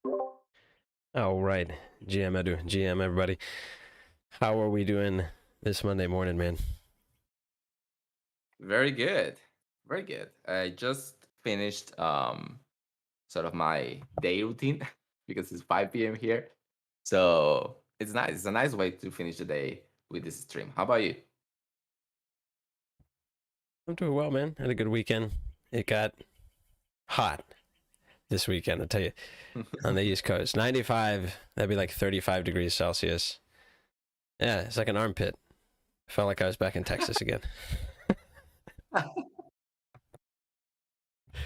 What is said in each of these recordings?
All right, GM Edu, GM everybody. How are we doing this Monday morning, man? Very good. Very good. I just finished sort of my day routine because it's 5 p.m. here. So it's nice. It's a nice way to finish the day with this stream. How about you? I'm doing well, man. Had a good weekend. It got hot this weekend, I'll tell you, on the East Coast. 95, that'd be like 35 degrees Celsius. Yeah, it's like an armpit. Felt like I was back in Texas again. All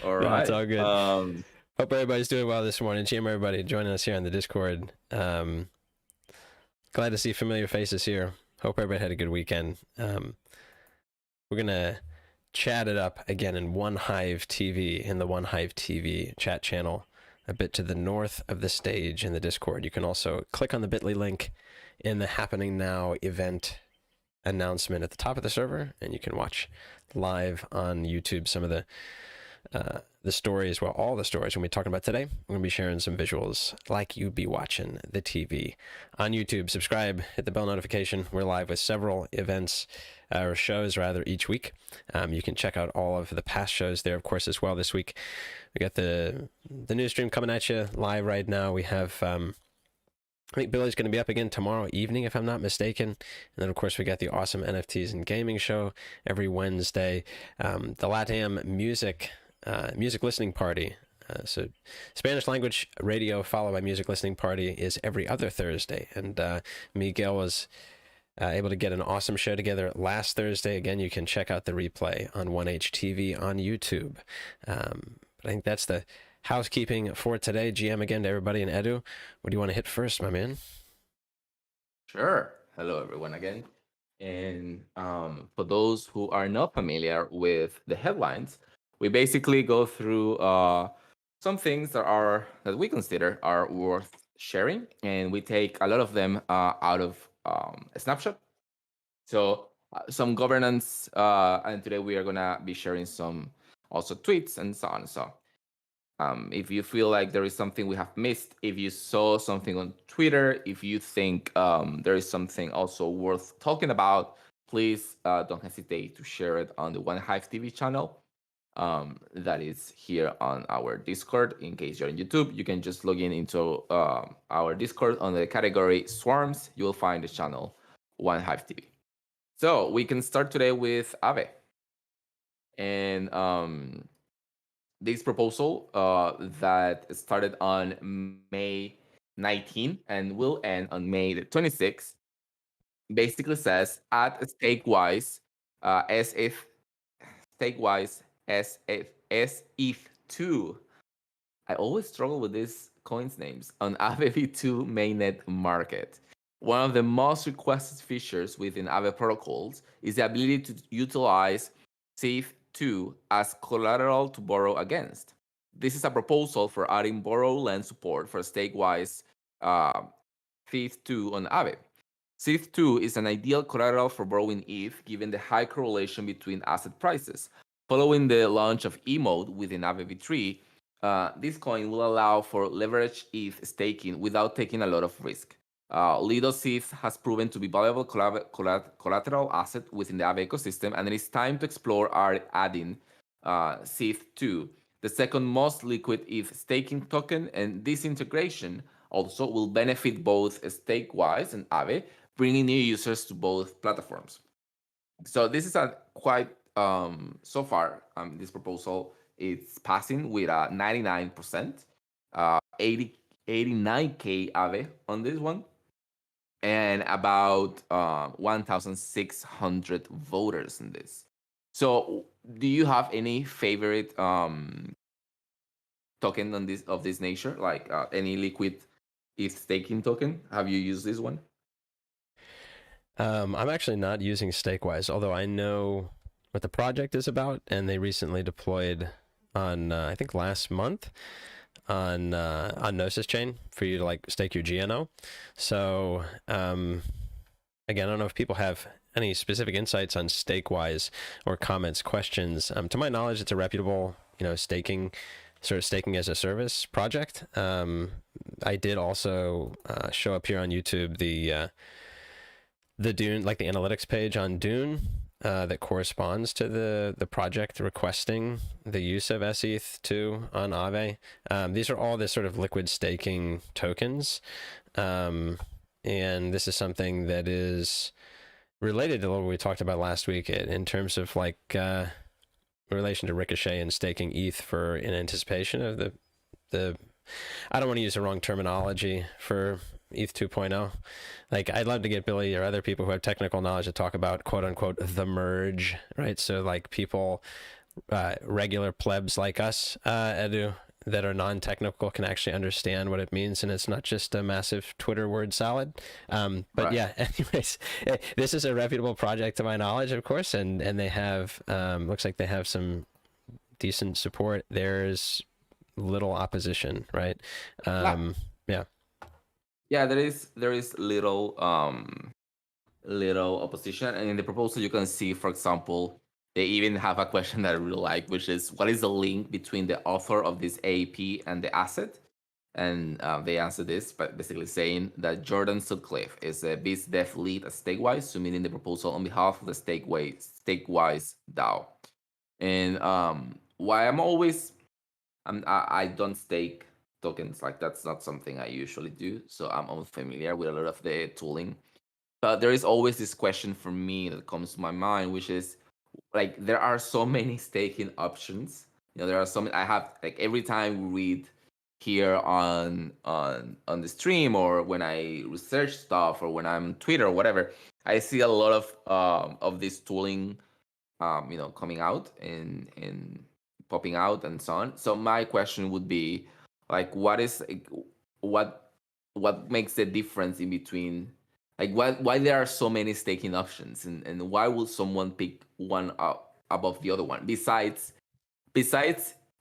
No, it's right. all good. Hope everybody's doing well this morning. GM everybody joining us here on the Discord. Glad to see familiar faces here. Hope everybody had a good weekend. We're going to chat it up again in One Hive TV, in the One Hive TV chat channel, a bit to the north of the stage in the Discord. You can also click on the bit.ly link in the Happening Now event announcement at the top of the server, and you can watch live on YouTube some of the stories, well, all the stories we're going to be talking about today. We're going to be sharing some visuals like you'd be watching the TV on YouTube. Subscribe, hit the bell notification. We're live with several events, or shows rather, each week. You can check out all of the past shows there, of course, as well. This week, we got the news stream coming at you live right now. We have, I think Billy's going to be up again tomorrow evening, if I'm not mistaken. And then, of course, we got the awesome NFTs and gaming show every Wednesday. The LATAM music listening party. So Spanish language radio followed by music listening party is every other Thursday. And Miguel was able to get an awesome show together last Thursday. Again, you can check out the replay on 1HTV on YouTube. But I think that's the housekeeping for today. GM again to everybody, and Edu, what do you want to hit first, my man? Sure. Hello, everyone, again. And for those who are not familiar with the headlines, we basically go through some things that we consider are worth sharing, and we take a lot of them out of a snapshot. So some governance, and today we are gonna be sharing some also tweets and so on. So if you feel like there is something we have missed, if you saw something on Twitter, if you think there is something also worth talking about, please don't hesitate to share it on the One Hive TV channel that is here on our Discord. In case you're on YouTube, you can just log in into our Discord on the category Swarms. You will find the channel One Hive TV. So we can start today with Ave. And this proposal that started on May 19 and will end on May the 26th basically says at stake-wise, as if stake-wise, as if 2. I always struggle with these coins names on Aave 2 mainnet market. One of the most requested features within Aave protocols is the ability to utilize SIF2 as collateral to borrow against. This is a proposal for adding borrow lend support for stakewise SIF2 on Aave. SIF2 is an ideal collateral for borrowing ETH given the high correlation between asset prices. Following the launch of E-Mode within Aave v3, this coin will allow for leveraged ETH staking without taking a lot of risk. Lido ETH has proven to be valuable collateral asset within the Aave ecosystem, and it is time to explore adding SIF2, the second most liquid ETH staking token, and this integration also will benefit both Stakewise and Aave, bringing new users to both platforms. So this is a quite so far this proposal it's passing with a 99%, 89k Aave on this one, and about 1,600 voters in this. So, do you have any favorite token on this of this nature, like any liquid ETH staking token? Have you used this one? I'm actually not using Stakewise, although I know what the project is about, and they recently deployed on I think last month on Gnosis chain for you to like stake your GNO. So again, I don't know if people have any specific insights on Stakewise or comments, questions. To my knowledge, it's a reputable staking sort of staking as a service project. I did also show up here on YouTube the Dune, like the analytics page on Dune, that corresponds to the project requesting the use of sETH2 on Aave. These are all the sort of liquid staking tokens, and this is something that is related to what we talked about last week in terms of like relation to Ricochet and staking ETH for in anticipation of the I don't want to use the wrong terminology for ETH 2.0. Like, I'd love to get Billy or other people who have technical knowledge to talk about quote unquote the merge, right? So like people, regular plebs like us, Edu, that are non-technical can actually understand what it means, and it's not just a massive Twitter word salad. But Right. yeah, anyways, this is a reputable project to my knowledge, of course, and they have looks like they have some decent support. There's little opposition, right? Yeah. Yeah. Yeah, there is little opposition, and in the proposal you can see, for example, they even have a question that I really like, which is what is the link between the author of this AAP and the asset? And they answer this by basically saying that Jordan Sutcliffe is a biz dev lead at Stakewise, submitting the proposal on behalf of the Stakewise DAO. And why I don't stake tokens, like that's not something I usually do, so I'm unfamiliar with a lot of the tooling. But there is always this question for me that comes to my mind, which is like there are so many staking options. There are so many. I have like every time we read here on the stream, or when I research stuff, or when I'm on Twitter or whatever, I see a lot of this tooling, coming out and popping out and so on. So my question would be, like, what what makes the difference in between, like, why there are so many staking options, and why would someone pick one up above the other one, besides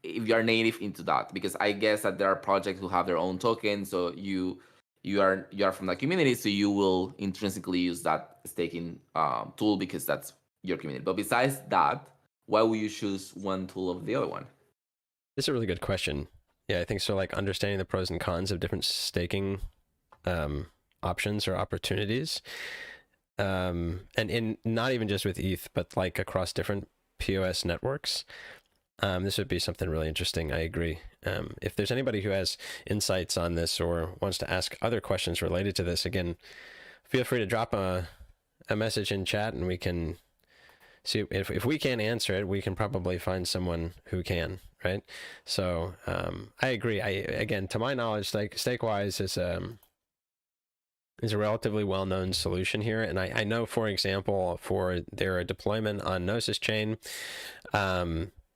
if you are native into that? Because I guess that there are projects who have their own tokens, so you are from that community, so you will intrinsically use that staking tool because that's your community. But besides that, why would you choose one tool over the other one? This is a really good question. Yeah, I think so. Like understanding the pros and cons of different staking options or opportunities, and in not even just with ETH, but like across different POS networks. This would be something really interesting. I agree. If there's anybody who has insights on this or wants to ask other questions related to this, again, feel free to drop a message in chat, and we can see if we can't answer it, we can probably find someone who can, right? So I agree. Again, to my knowledge, Stakewise is a relatively well-known solution here, and I know, for example, for their deployment on Gnosis.Chain,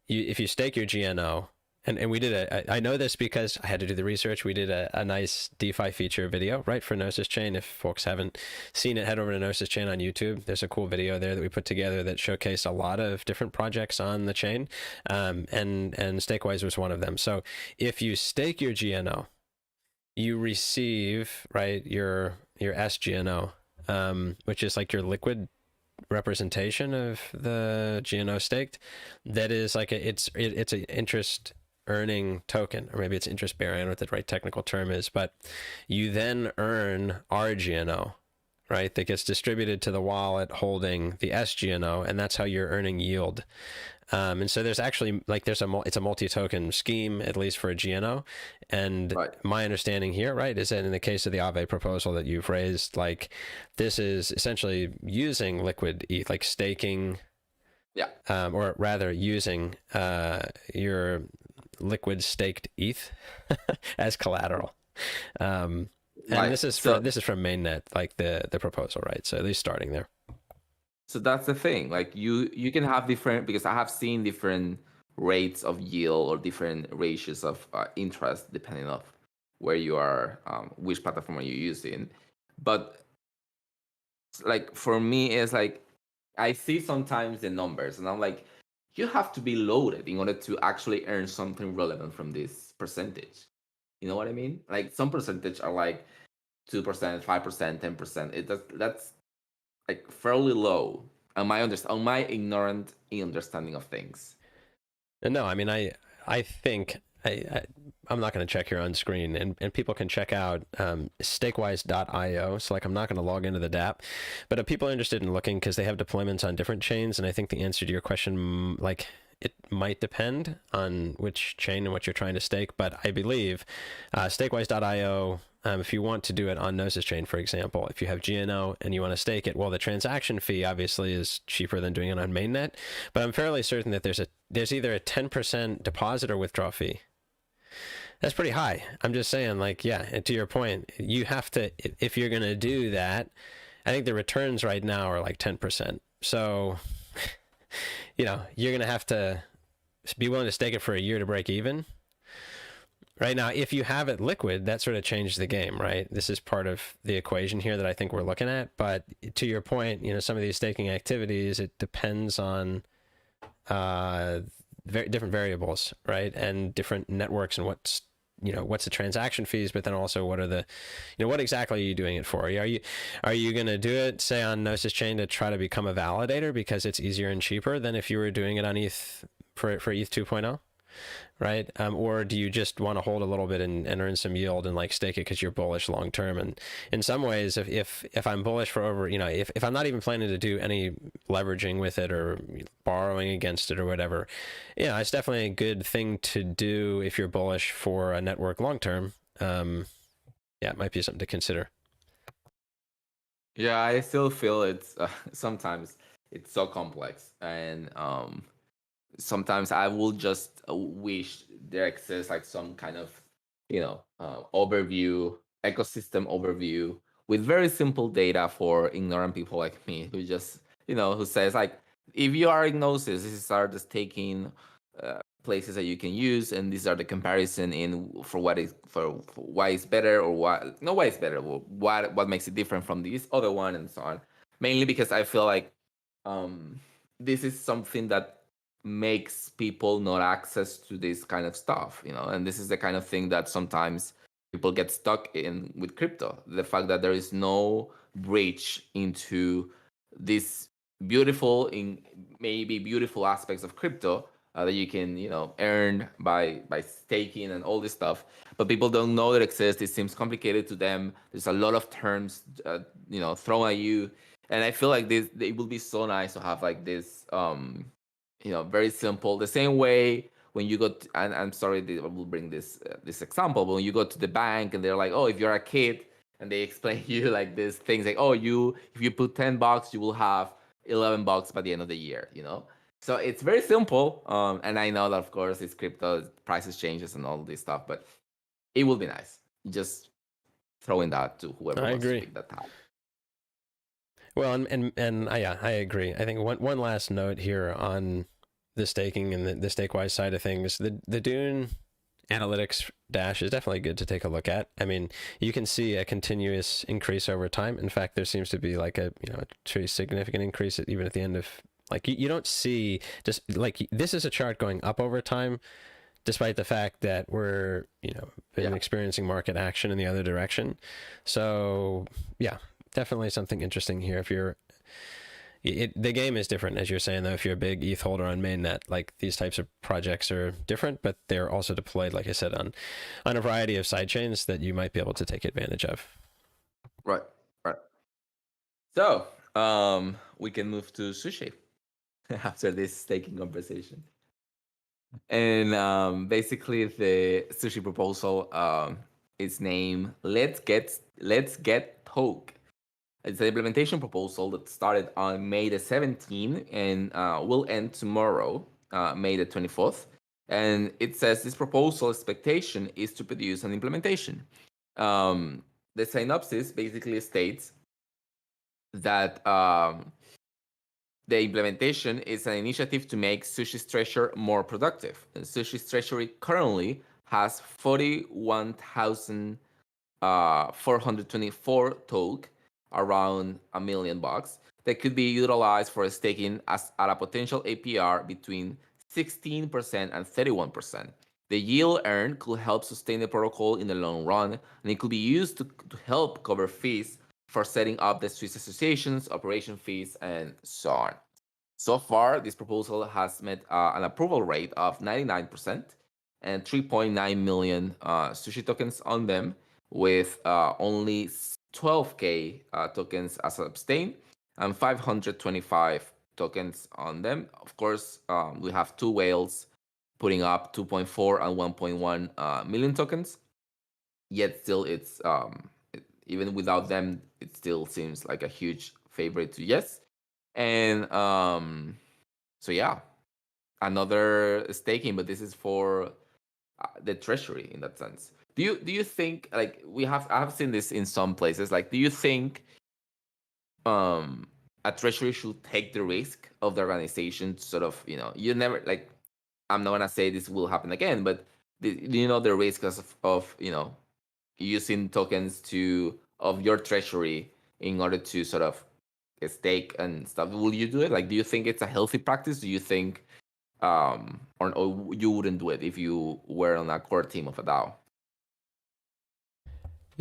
if you stake your GNO, and we did I know this because I had to do the research. We did a nice DeFi feature video, right, for Gnosis.Chain. If folks haven't seen it, head over to Gnosis.Chain on YouTube. There's a cool video there that we put together that showcased a lot of different projects on the chain, and Stakewise was one of them. So if you stake your GNO, you receive, right, your SGNO, which is like your liquid representation of the GNO staked. That is like it's an interest earning token, or maybe it's interest bearing. I don't know what the right technical term is, but you then earn RGNO, right? That gets distributed to the wallet holding the SGNO, and that's how you're earning yield. And so there's actually it's a multi-token scheme, at least for a GNO. And Right. my understanding here, right, is that in the case of the Aave proposal that you've raised, like this is essentially using liquid ETH, like staking, Yeah. or rather using your liquid staked ETH as collateral. And Right. this is So from mainnet, like the proposal, right? So at least starting there. so that's the thing. Like you can have different, because I have seen different rates of yield or different ratios of interest depending on where you are, which platform are you using. But like for me, it's like I see sometimes the numbers, and I'm like, you have to be loaded in order to actually earn something relevant from this percentage. You know what I mean? Like some percentage are like 2%, 5%, 10%. That's like fairly low on my ignorant understanding of things. And no, I mean, I think I'm not going to check here on screen, and people can check out stakewise.io. So like, I'm not going to log into the DApp, but if people are interested in looking, because they have deployments on different chains, and I think the answer to your question, like, it might depend on which chain and what you're trying to stake, but I believe stakewise.io, if you want to do it on Gnosis chain, for example, if you have GNO and you want to stake it, well, the transaction fee obviously is cheaper than doing it on mainnet, but I'm fairly certain that there's either a 10% deposit or withdrawal fee. That's pretty high. I'm just saying, like, yeah, and to your point, you have to, if you're going to do that, I think the returns right now are like 10%. So, you're going to have to be willing to stake it for a year to break even. Right now, if you have it liquid, that sort of changed the game, right? This is part of the equation here that I think we're looking at. But to your point, some of these staking activities, it depends on different variables, right? And different networks, and what's the transaction fees, but then also what are the, what exactly are you doing it for? Are you going to do it, say, on Gnosis chain to try to become a validator because it's easier and cheaper than if you were doing it on ETH for ETH 2.0? Right? Or do you just want to hold a little bit and earn some yield and like stake it because you're bullish long term? And in some ways, if I'm bullish for over, if I'm not even planning to do any leveraging with it or borrowing against it or whatever, it's definitely a good thing to do if you're bullish for a network long term. It might be something to consider. Yeah, I still feel it's sometimes it's so complex, and sometimes I will just wish there exists like some kind of overview, ecosystem overview with very simple data for ignorant people like me who just who says like, if you are in Gnosis, these are the staking places that you can use, and these are the comparison in for why it's better, or why it's better, what makes it different from this other one, and so on. Mainly because I feel like this is something that makes people not access to this kind of stuff, and this is the kind of thing that sometimes people get stuck in with crypto. The fact that there is no bridge into these maybe beautiful aspects of crypto that you can earn by staking and all this stuff, but people don't know that it exists. It seems complicated to them. There's a lot of terms thrown at you, and I feel like it would be so nice to have like this very simple, the same way when you go to, and I'm sorry, I will bring this example, but when you go to the bank and they're like, oh, if you're a kid, and they explain you like these things like, oh, if you put $10, you will have $11 by the end of the year, so it's very simple. And I know that of course it's crypto, prices changes and all this stuff, but it will be nice just throwing that to whoever wants to pick that up. Well, and I agree. I think one last note here on the staking and the Stakewise side of things. The Dune analytics dash is definitely good to take a look at. I mean, you can see a continuous increase over time. In fact, there seems to be like a pretty significant increase even at the end of, like, you don't see, just like, this is a chart going up over time, despite the fact that we're been experiencing market action in the other direction. So yeah, definitely something interesting here. If you're the game is different, as you're saying, though. If you're a big ETH holder on mainnet, like, these types of projects are different, but they're also deployed, like I said, on a variety of side chains that you might be able to take advantage of. Right. So we can move to Sushi after this staking conversation. And basically the Sushi proposal is named Let's Get Poke. It's an implementation proposal that started on May the 17th and will end tomorrow, May the 24th. And it says this proposal expectation is to produce an implementation. The synopsis basically states that the implementation is an initiative to make Sushi's treasury more productive. And Sushi's treasury currently has 41,424 token, around $1 million, that could be utilized for staking at a potential APR between 16% and 31%. The yield earned could help sustain the protocol in the long run, and it could be used to help cover fees for setting up the Swiss associations, operation fees, and so on. So far, this proposal has met an approval rate of 99%, and 3.9 million sushi tokens on them, with only 12K tokens as abstain and 525 tokens on them. Of course, we have two whales putting up 2.4 and 1.1 million tokens. Yet still, it's even without them, it still seems like a huge favorite to yes. And so yeah, another staking, but this is for the treasury in that sense. Do you think, like, I have seen this in some places, like, do you think a treasury should take the risk of the organization to sort of, you never, like, I'm not gonna say this will happen again, but do you know the risk of using tokens of your treasury in order to sort of stake and stuff? Will you do it? Like, do you think it's a healthy practice? Do you think or you wouldn't do it if you were on a core team of a DAO?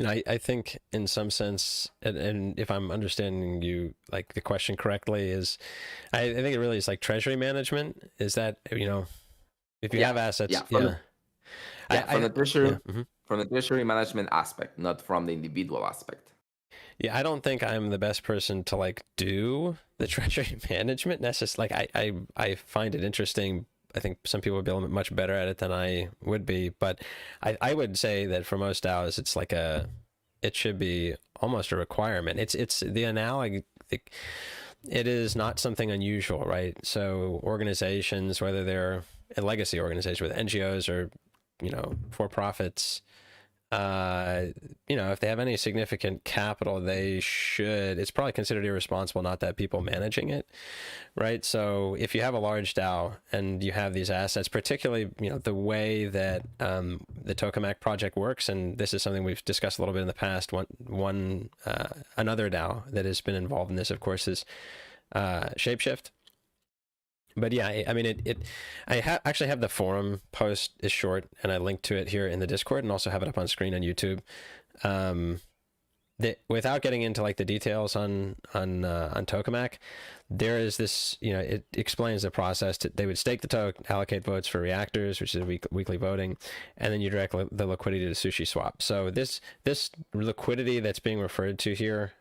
I think in some sense, and if I'm understanding you, like, the question correctly, is I think it really is like treasury management. Is that, if you have assets, from the treasury, yeah, mm-hmm. From the treasury management aspect, not from the individual aspect. Yeah, I don't think I'm the best person to like do the treasury management necessarily. Like, I find it interesting. I think some people would be much better at it than I would be, but I would say that for most DAOs, it's like it should be almost a requirement. It's the analogy. It is not something unusual, right? So organizations, whether they're a legacy organization with NGOs or, for profits, if they have any significant capital, it's probably considered irresponsible not to have people managing it, right? So if you have a large DAO and you have these assets, particularly, the way that the Tokamak project works, and this is something we've discussed a little bit in the past, another DAO that has been involved in this, of course, is Shapeshift. But yeah, I mean, I actually have the forum post is short, and I linked to it here in the Discord, and also have it up on screen on YouTube. Without getting into like the details on Tokamak, there is this, it explains the process. They would stake the token, allocate votes for reactors, which is weekly voting, and then you direct the liquidity to SushiSwap. So this liquidity that's being referred to here,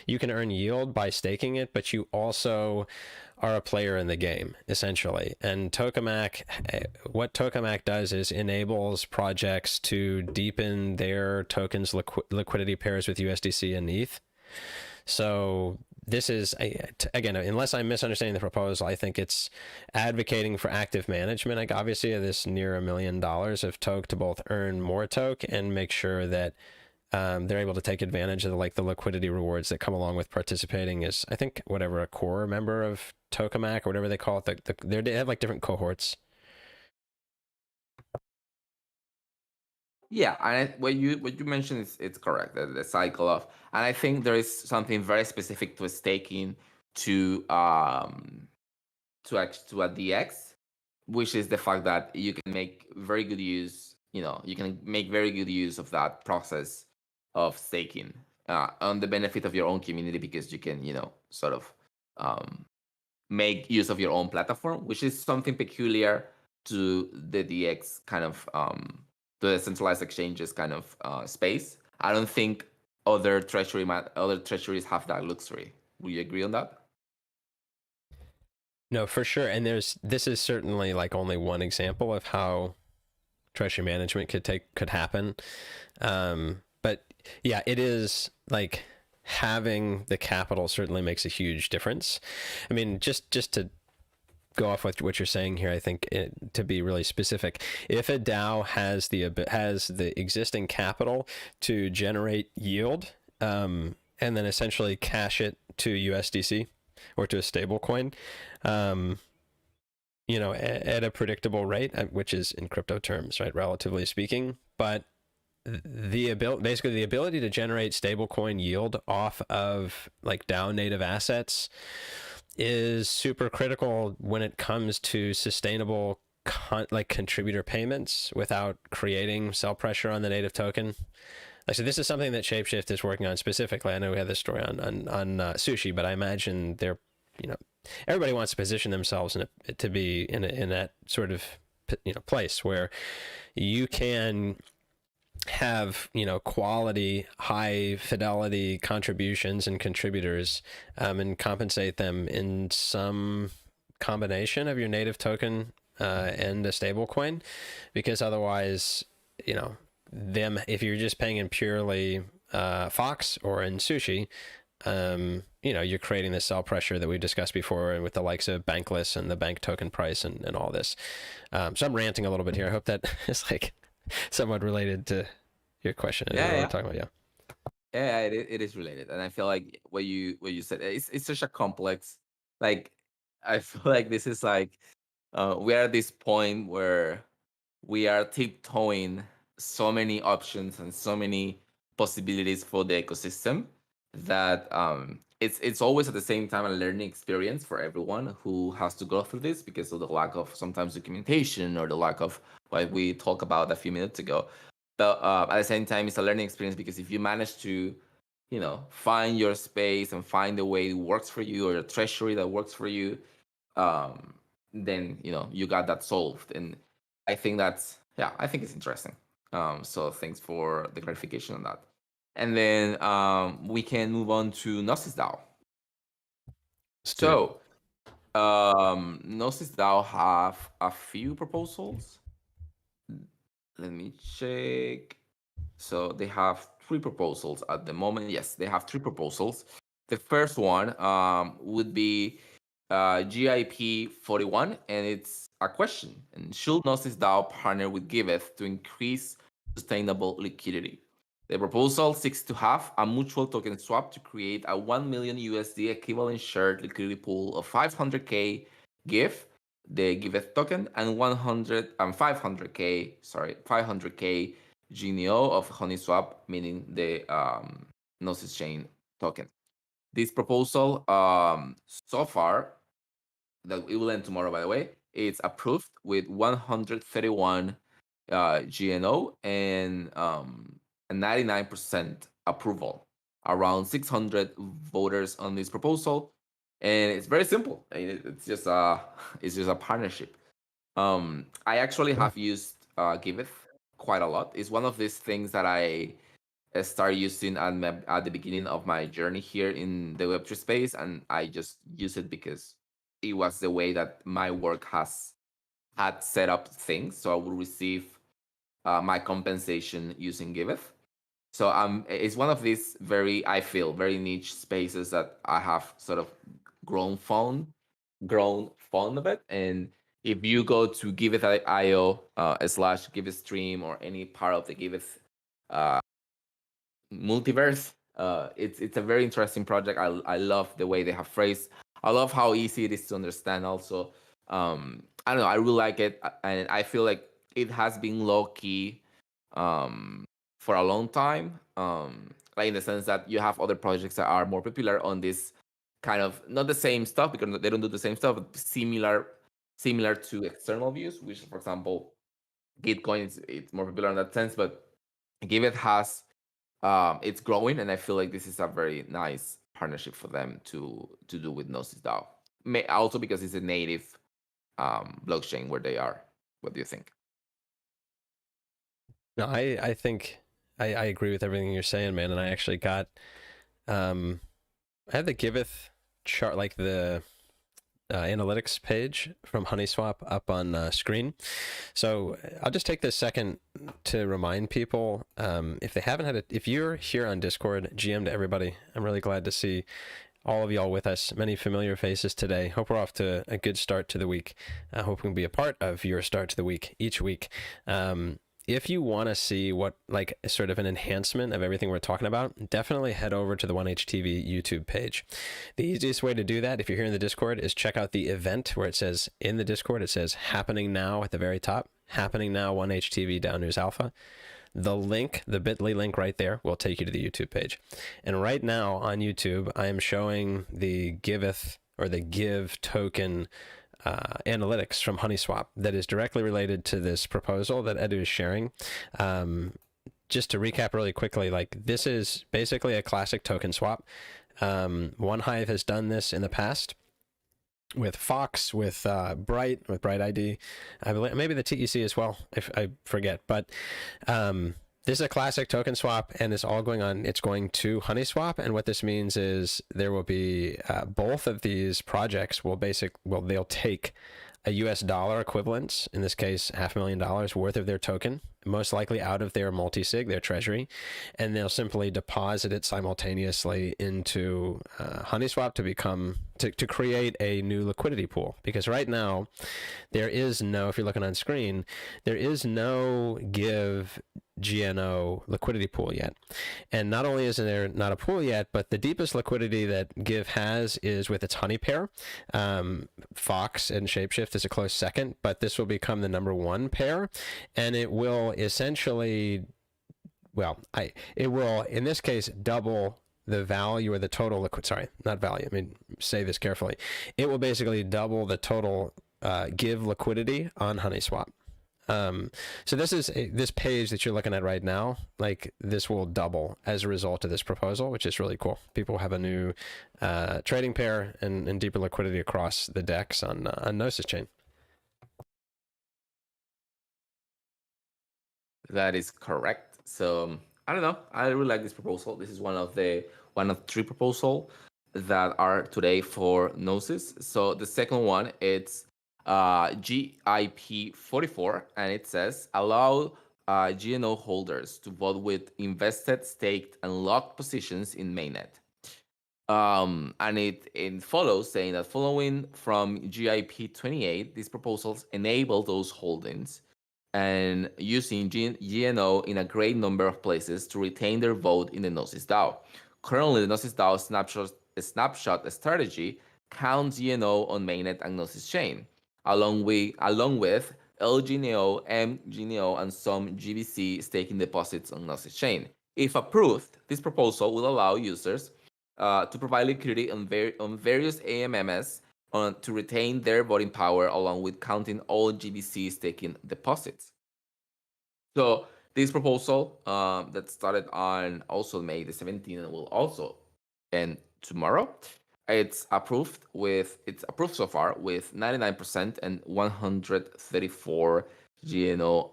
you can earn yield by staking it, but you also are a player in the game, essentially. And Tokamak, what Tokamak does is enables projects to deepen their tokens liquidity pairs with USDC and ETH. So this is, again, unless I'm misunderstanding the proposal, I think it's advocating for active management. Like, obviously, this near $1 million of toke to both earn more toke and make sure that they're able to take advantage of the liquidity rewards that come along with participating as, I think, whatever, a core member of Tokamak or whatever they call it. They have like different cohorts. Yeah, and what you mentioned it's correct. The cycle of, and I think there is something very specific to staking to a DX, which is the fact that you can make very good use. You can make very good use of that process of staking on the benefit of your own community, because you can sort of make use of your own platform, which is something peculiar to the DX kind of the decentralized exchanges kind of space. I don't think other treasuries have that luxury. Will you agree on that? No, for sure. And this is certainly like only one example of how treasury management could happen. But yeah, it is like having the capital certainly makes a huge difference. I mean, just to go off with what you're saying here, I think to be really specific, if a DAO has the existing capital to generate yield, and then essentially cash it to USDC or to a stable coin, at a predictable rate, which is in crypto terms, right, relatively speaking, but the ability to generate stablecoin yield off of like DAO native assets is super critical when it comes to sustainable contributor payments without creating sell pressure on the native token. So this is something that Shapeshift is working on specifically. I know we had this story on Sushi, but I imagine they're, everybody wants to position themselves to be in that sort of place where you can have quality, high fidelity contributions and contributors, and compensate them in some combination of your native token and a stable coin, because otherwise, if you're just paying in purely Fox or in Sushi, you're creating this sell pressure that we've discussed before, and with the likes of Bankless and the bank token price and all this. So I'm ranting a little bit here. I hope that is like somewhat related to your question. Yeah, What yeah. we're talking about. Yeah, it is related, and I feel like what you said, it's such a complex. Like, I feel like this is like we are at this point where we are tiptoeing so many options and so many possibilities for the ecosystem that it's always at the same time a learning experience for everyone who has to go through this because of the lack of sometimes documentation or the lack of what we talked about a few minutes ago. But at the same time, it's a learning experience because if you manage to, find your space and find the way it works for you or a treasury that works for you, then you got that solved. And I think I think it's interesting. So thanks for the clarification on that. And then we can move on to Gnosis DAO. So Gnosis DAO have a few proposals. Let me check. So they have three proposals at the moment. Yes, they have three proposals. The first one would be GIP 41, and it's a question. And should Gnosis DAO partner with Giveth to increase sustainable liquidity? The proposal seeks to have a mutual token swap to create a 1 million USD equivalent shared liquidity pool of 500k GIF, the Giveth token, and 500k GNO of Honeyswap, meaning the Gnosis chain token. This proposal, so far, that it will end tomorrow, by the way, it's approved with 131 GNO and 99% approval. Around 600 voters on this proposal, and it's very simple. It's just a partnership. I actually have used Giveth quite a lot. It's one of these things that I started using at the beginning of my journey here in the Web3 space, and I just use it because it was the way that my work had set up things. So I would receive my compensation using Giveth. So it's one of these I feel very niche spaces that I have sort of grown fond of it. And if you go to Giveth.io / Giveth stream or any part of the Giveth multiverse, it's a very interesting project. I love the way they have phrased. I love how easy it is to understand. Also, I don't know. I really like it, and I feel like it has been low key for a long time. Like in the sense that you have other projects that are more popular on this kind of not the same stuff because they don't do the same stuff, but similar to external views. Which, for example, Gitcoin it's more popular in that sense, but Giveth has it's growing, and I feel like this is a very nice partnership for them to do with Gnosis DAO. Also because it's a native blockchain where they are. What do you think? No, I think I agree with everything you're saying, man. And I actually got I had the Giveth chart, like the analytics page from Honeyswap up on screen. So I'll just take this second to remind people, if they haven't had it, if you're here on Discord, GM to everybody, I'm really glad to see all of y'all with us. Many familiar faces today. Hope we're off to a good start to the week. I hope we can be a part of your start to the week each week. If you want to see what, like, sort of an enhancement of everything we're talking about, definitely head over to the 1HTV YouTube page. The easiest way to do that, if you're here in the Discord, is check out the event where it says in the Discord, it says happening now at the very top, happening now 1HTV DAO News Alpha. The link, the bit.ly link right there, will take you to the YouTube page. And right now on YouTube, I am showing the Giveth or the Give token analytics from Honeyswap that is directly related to this proposal that Edu is sharing. Just to recap really quickly, like, this is basically a classic token swap. OneHive has done this in the past. with Fox, with Bright ID, I believe maybe the TEC as well, if I forget. But this is a classic token swap, and it's all going on. It's going to HoneySwap, and what this means is there will be both of these projects they'll take a US dollar equivalent, in this case $500,000 worth of their token, most likely out of their multi-sig, their treasury, and they'll simply deposit it simultaneously into HoneySwap to create a new liquidity pool. Because right now there is no, if you're looking on screen, there is no Give GNO liquidity pool yet. And not only is there not a pool yet, but the deepest liquidity that Give has is with its Honey pair. Fox and Shapeshift is a close second, but this will become the number one pair, and it will essentially, it will in this case double the value or the total not value. I mean, say this carefully. It will basically double the total Give liquidity on HoneySwap. So this page that you're looking at right now, like this will double as a result of this proposal, which is really cool. People have a new trading pair and deeper liquidity across the DEX on Gnosis Chain. That is correct. So I don't know. I really like this proposal. This is one of three proposals that are today for Gnosis. So the second one, it's GIP 44, and it says allow GNO holders to vote with invested, staked, and locked positions in mainnet. And it follows saying that following from GIP 28, these proposals enable those holdings and using GNO in a great number of places to retain their vote in the Gnosis DAO. Currently, the Gnosis DAO snapshot strategy counts GNO on mainnet and Gnosis chain, along with LGNO, MGNO, and some GBC staking deposits on Gnosis chain. If approved, this proposal will allow users to provide liquidity on various AMMs to retain their voting power, along with counting all GBC staking deposits. So this proposal that started on also May the 17th and will also end tomorrow. It's approved so far with 99% and 134 GNO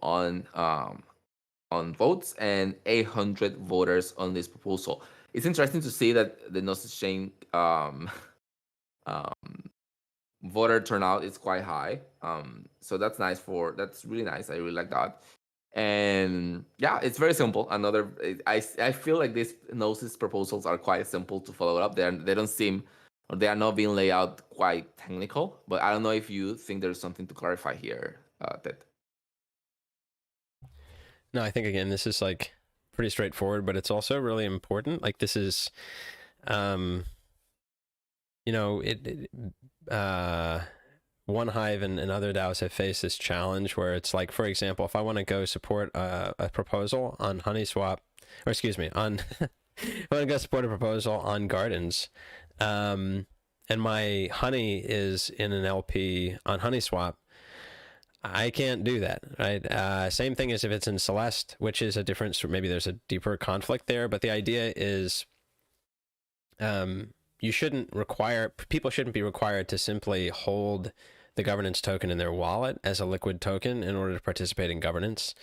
on votes and 800 voters on this proposal. It's interesting to see that the Gnosis chain voter turnout is quite high. So that's really nice. I really like that. And yeah, it's very simple. I feel like these Gnosis proposals are quite simple to follow up. They are not being laid out quite technical, but I don't know if you think there's something to clarify here, Ted. No, I think again, this is like pretty straightforward, but it's also really important. Like this is, One Hive and other DAOs have faced this challenge where it's like, for example, if I want to go support a proposal on HoneySwap, or excuse me, on if I want to go support a proposal on Gardens, and my Honey is in an LP on HoneySwap, I can't do that, right? Same thing as if it's in Celeste, which is a difference. Maybe there's a deeper conflict there, but the idea is, people shouldn't be required to simply hold the governance token in their wallet as a liquid token in order to participate in governance.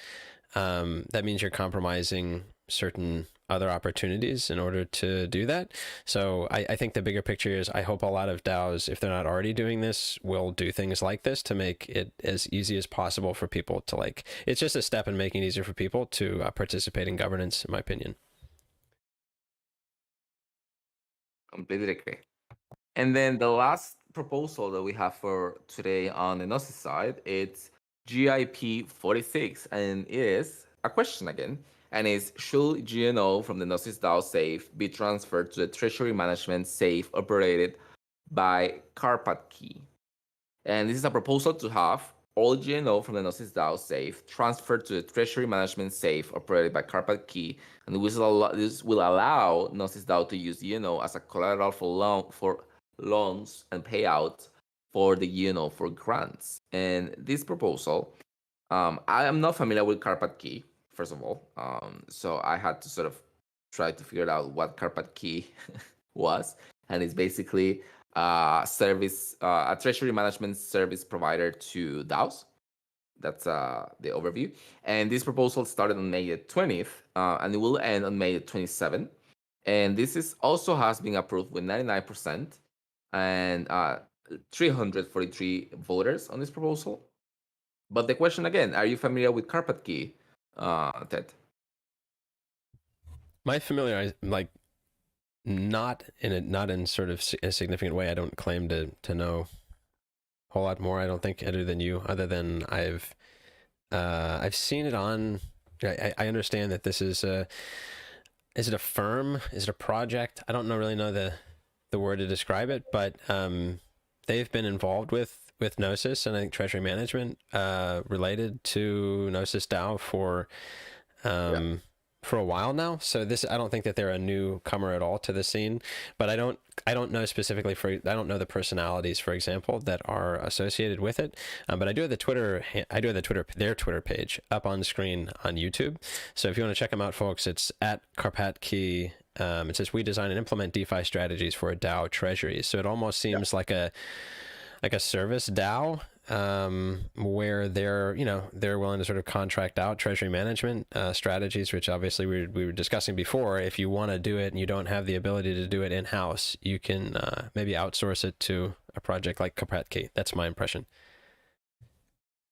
That means you're compromising certain other opportunities in order to do that. So I think the bigger picture is I hope a lot of DAOs, if they're not already doing this, will do things like this to make it as easy as possible for people to it's just a step in making it easier for people to participate in governance, in my opinion. Completely agree. And then the last proposal that we have for today on the Gnosis side, it's GIP 46, and it is a question again, and is should GNO from the Gnosis DAO safe be transferred to the treasury management safe operated by Carpatkey? And this is a proposal to have all GNO from the Gnosis DAO safe transferred to the treasury management safe operated by Carpatkey, and this will allow Gnosis DAO to use GNO as a collateral for loans and payouts for the GNO for grants. And this proposal, I am not familiar with Carpatkey, first of all, so I had to sort of try to figure out what Carpatkey was, and it's basically service, a treasury management service provider to DAOs. That's the overview. And this proposal started on May 20th, and it will end on May 27th. And this is also has been approved with 99% and 343 voters on this proposal. But the question again, are you familiar with Carpet Key, Ted? My familiar, like, not in sort of a significant way. I don't claim to know a whole lot more. I don't think, other than you, other than I've seen it on. I understand that this is a. Is it a firm? Is it a project? I don't really know the word to describe it, but they've been involved with Gnosis and I think treasury management related to Gnosis DAO for a while now. So this, I don't think that they're a newcomer at all to the scene, but I don't know specifically I don't know the personalities, for example, that are associated with it. But I do have their Twitter page up on screen on YouTube. So if you want to check them out, folks, it's at Karpathy. It says, we design and implement DeFi strategies for a DAO treasury. So it almost seems like a service DAO, where they're willing to sort of contract out treasury management strategies, which obviously we were discussing before. If you want to do it and you don't have the ability to do it in-house, you can maybe outsource it to a project like Karpathy. That's my impression.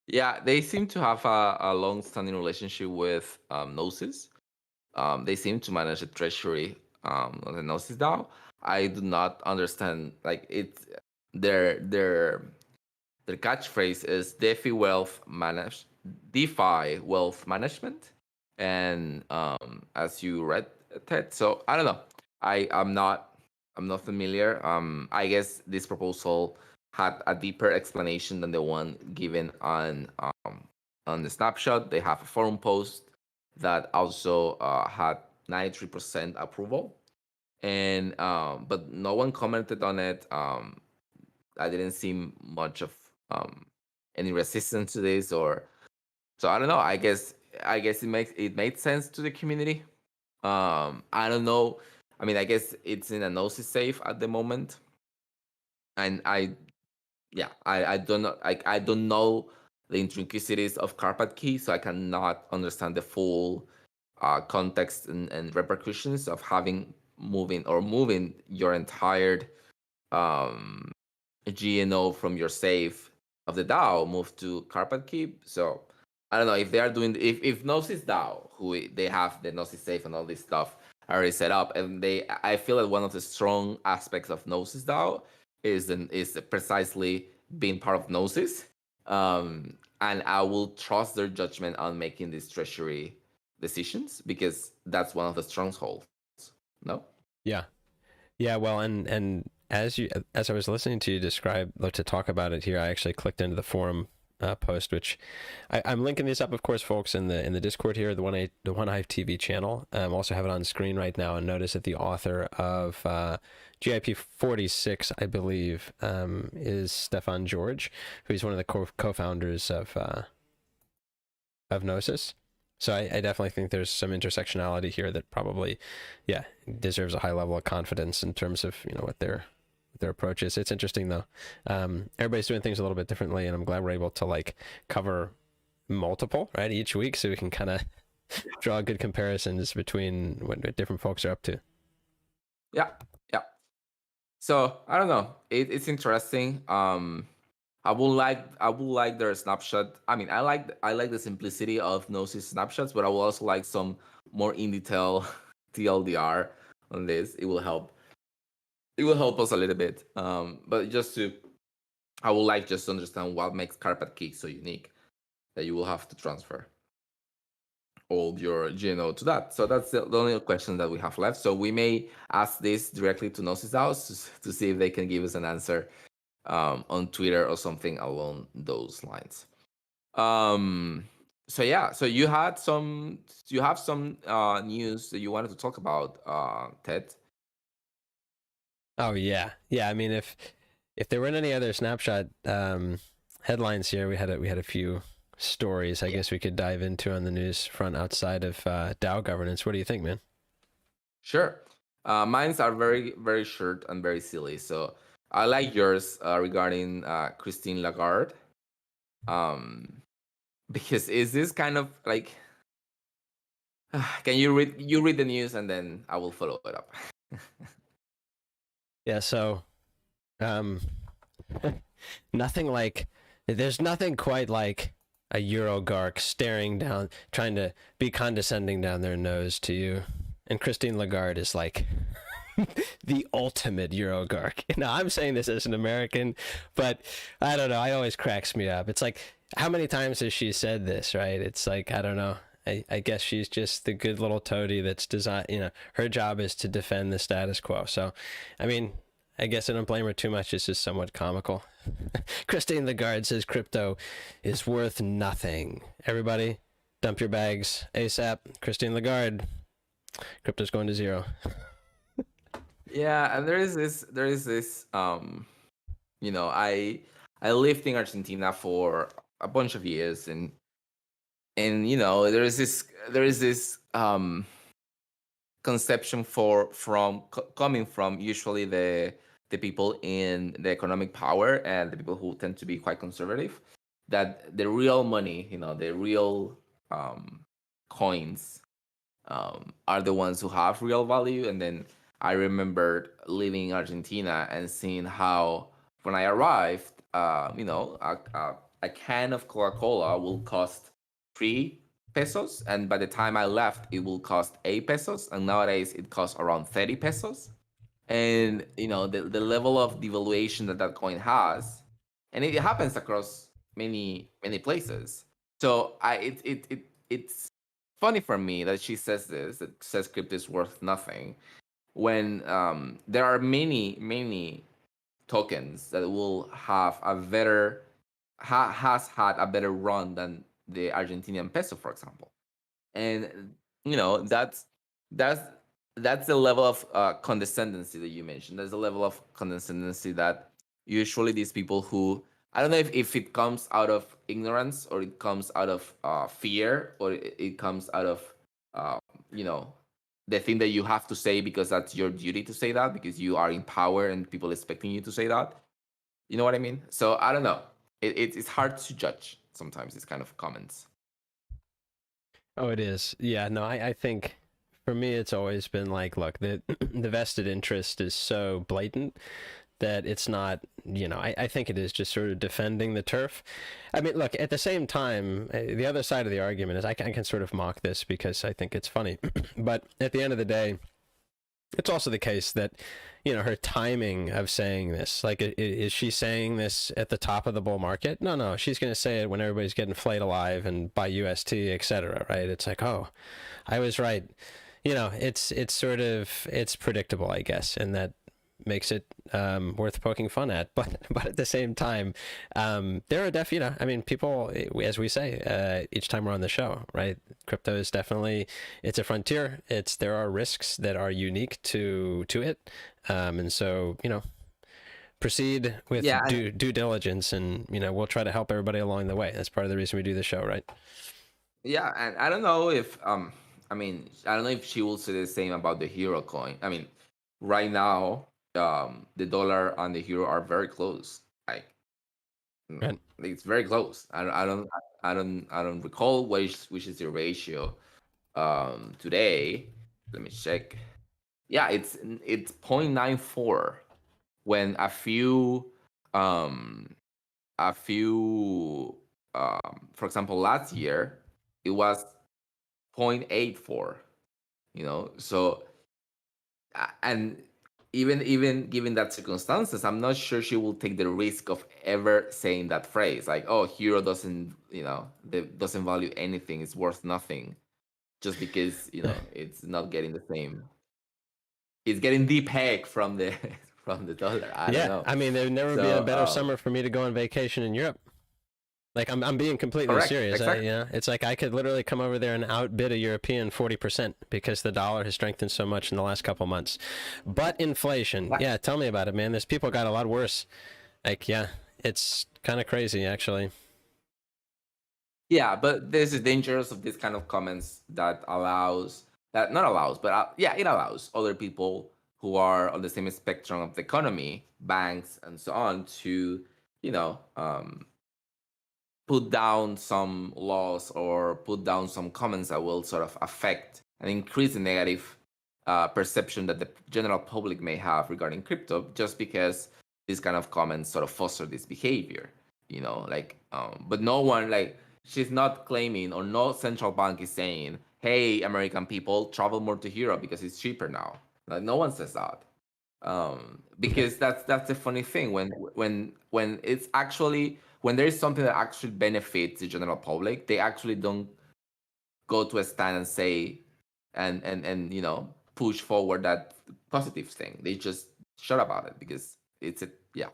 Yeah, they seem to have a long-standing relationship with Gnosis. They seem to manage the treasury on the Gnosis DAO. I do not understand, like, it's their catchphrase is DeFi wealth management, and as you read, Ted. So I don't know. I'm not familiar. I guess this proposal had a deeper explanation than the one given on the snapshot. They have a forum post that also had 93% approval, and but no one commented on it. I didn't see much of any resistance to this, or so I don't know. I guess it made sense to the community. I don't know. I mean, I guess it's in a Gnosis safe at the moment, and I don't know. I don't know the intricacies of Carpet Key, so I cannot understand the full context and repercussions of moving your entire um, GNO from your safe of the DAO move to Carpet Key. So I don't know if they are doing, if Gnosis DAO, who they have the Gnosis safe and all this stuff already set up, and I feel that one of the strong aspects of Gnosis DAO is precisely being part of Gnosis. And I will trust their judgment on making these treasury decisions, because that's one of the strongholds. No? Yeah. Well, and as I was listening to you to talk about it here, I actually clicked into the forum post, which I'm linking this up, of course, folks, in the Discord here, the One Hive TV channel. Also have it on screen right now, and notice that the author of GIP 46, I believe, is Stefan George, who's one of the co-founders of Gnosis. So I definitely think there's some intersectionality here that probably, deserves a high level of confidence in terms of what their approach is. It's interesting though. Everybody's doing things a little bit differently, and I'm glad we're able to cover multiple each week, so we can kind of draw good comparisons between what different folks are up to. Yeah. So I don't know. It's interesting. I would like their snapshot. I mean, I like the simplicity of Gnosis snapshots, but I will also like some more in detail TLDR on this. It will help us a little bit. But I would like just to understand what makes Carpet Key so unique that you will have to transfer all your GNO to that. So that's the only question that we have left. So we may ask this directly to Gnosis DAOs to see if they can give us an answer on Twitter or something along those lines. So you have some news that you wanted to talk about, Ted. Oh yeah. I mean, if there weren't any other snapshot headlines here, we had a few stories I guess we could dive into on the news front outside of DAO governance. What do you think, man? Sure. Mines are very, very short and very silly. So I like yours regarding Christine Lagarde. Because is this kind of like, can you read the news and then I will follow it up. Yeah, so nothing like, there's nothing quite like a Eurogarch staring down, trying to be condescending down their nose to you. And Christine Lagarde is like the ultimate Eurogarch. I'm saying this as an American, but I don't know. It always cracks me up. It's like, how many times has she said this, right? It's like, I don't know. I guess she's just the good little toady that's designed, her job is to defend the status quo. So, I mean, I guess I don't blame her too much. It's just somewhat comical. Christine Lagarde says crypto is worth nothing. Everybody, dump your bags ASAP. Christine Lagarde, crypto's going to zero. Yeah, and there is this I lived in Argentina for a bunch of years, and there is this conception coming from usually the people in the economic power and the people who tend to be quite conservative, that the real money, the real coins are the ones who have real value. And then I remember living in Argentina and seeing how when I arrived, a can of Coca-Cola will cost 3 pesos, and by the time I left, it will cost 8 pesos, and nowadays it costs around 30 pesos. And the level of devaluation that coin has, and it happens across many places. So it's funny for me that she says this, that says crypto is worth nothing, when there are many tokens that will have a better has had a better run than the Argentinian peso, for example. And that's that's the level of condescendency that you mentioned. There's a level of condescendency that usually these people who, I don't know if it comes out of ignorance, or it comes out of fear, or it comes out of uh, you know the thing that you have to say because that's your duty to say that, because you are in power and people expecting you to say that. You know what I mean? So I don't know. It's hard to judge sometimes these kind of comments. Oh, it is. Yeah, no, I think for me, it's always been like, look, the vested interest is so blatant that it's not, I think it is just sort of defending the turf. I mean, look, at the same time, the other side of the argument is I can sort of mock this because I think it's funny. But at the end of the day, it's also the case that, her timing of saying this, like, is she saying this at the top of the bull market? No, she's going to say it when everybody's getting flayed alive and buy UST, etc. Right? It's like, oh, I was right. It's sort of, it's predictable, I guess, and that makes it worth poking fun at. But at the same time, there are definitely, I mean, people, as we say each time we're on the show, right? Crypto is definitely, it's a frontier. There are risks that are unique to it, and so proceed with Yeah, due diligence, and we'll try to help everybody along the way. That's part of the reason we do the show, right? yeah, and I don't know if I don't know if she will say the same about the hero coin. I mean, right now, the dollar and the euro are very close. Like, Right. it's very close. I don't recall which is the ratio today. Let me check. Yeah, it's 0.94, when a few for example, last year it was 0.84. So and even given that circumstances, I'm not sure she will take the risk of ever saying that phrase, like, oh, hero doesn't doesn't value anything, it's worth nothing, just because it's not getting the same, it's getting deep peg from the from the dollar. I don't Yeah, know. I mean, there'd never been a So better summer for me to go on vacation in Europe. Like, I'm being completely correct, serious. exactly. It's like I could literally come over there and outbid a European 40% because the dollar has strengthened so much in the last couple months. But inflation, yeah, tell me about it, man. This people got a lot worse. Like, yeah, it's kind of crazy, actually. Yeah, but there's the dangers of this kind of comments that allows, that not allows, but yeah, it allows other people who are on the same spectrum of the economy, banks and so on, to you know put down some laws or put down some comments that will sort of affect and increase the negative perception that the general public may have regarding crypto, just because these kind of comments sort of foster this behavior. But no one, like, she's not claiming, or no central bank is saying, "Hey, American people, travel more to Europe because it's cheaper now." Like, no one says that. Because that's the funny thing, when it's actually, when there is something that actually benefits the general public, they actually don't go to a stand and say, and push forward that positive thing. They just shut about it because it's a, yeah.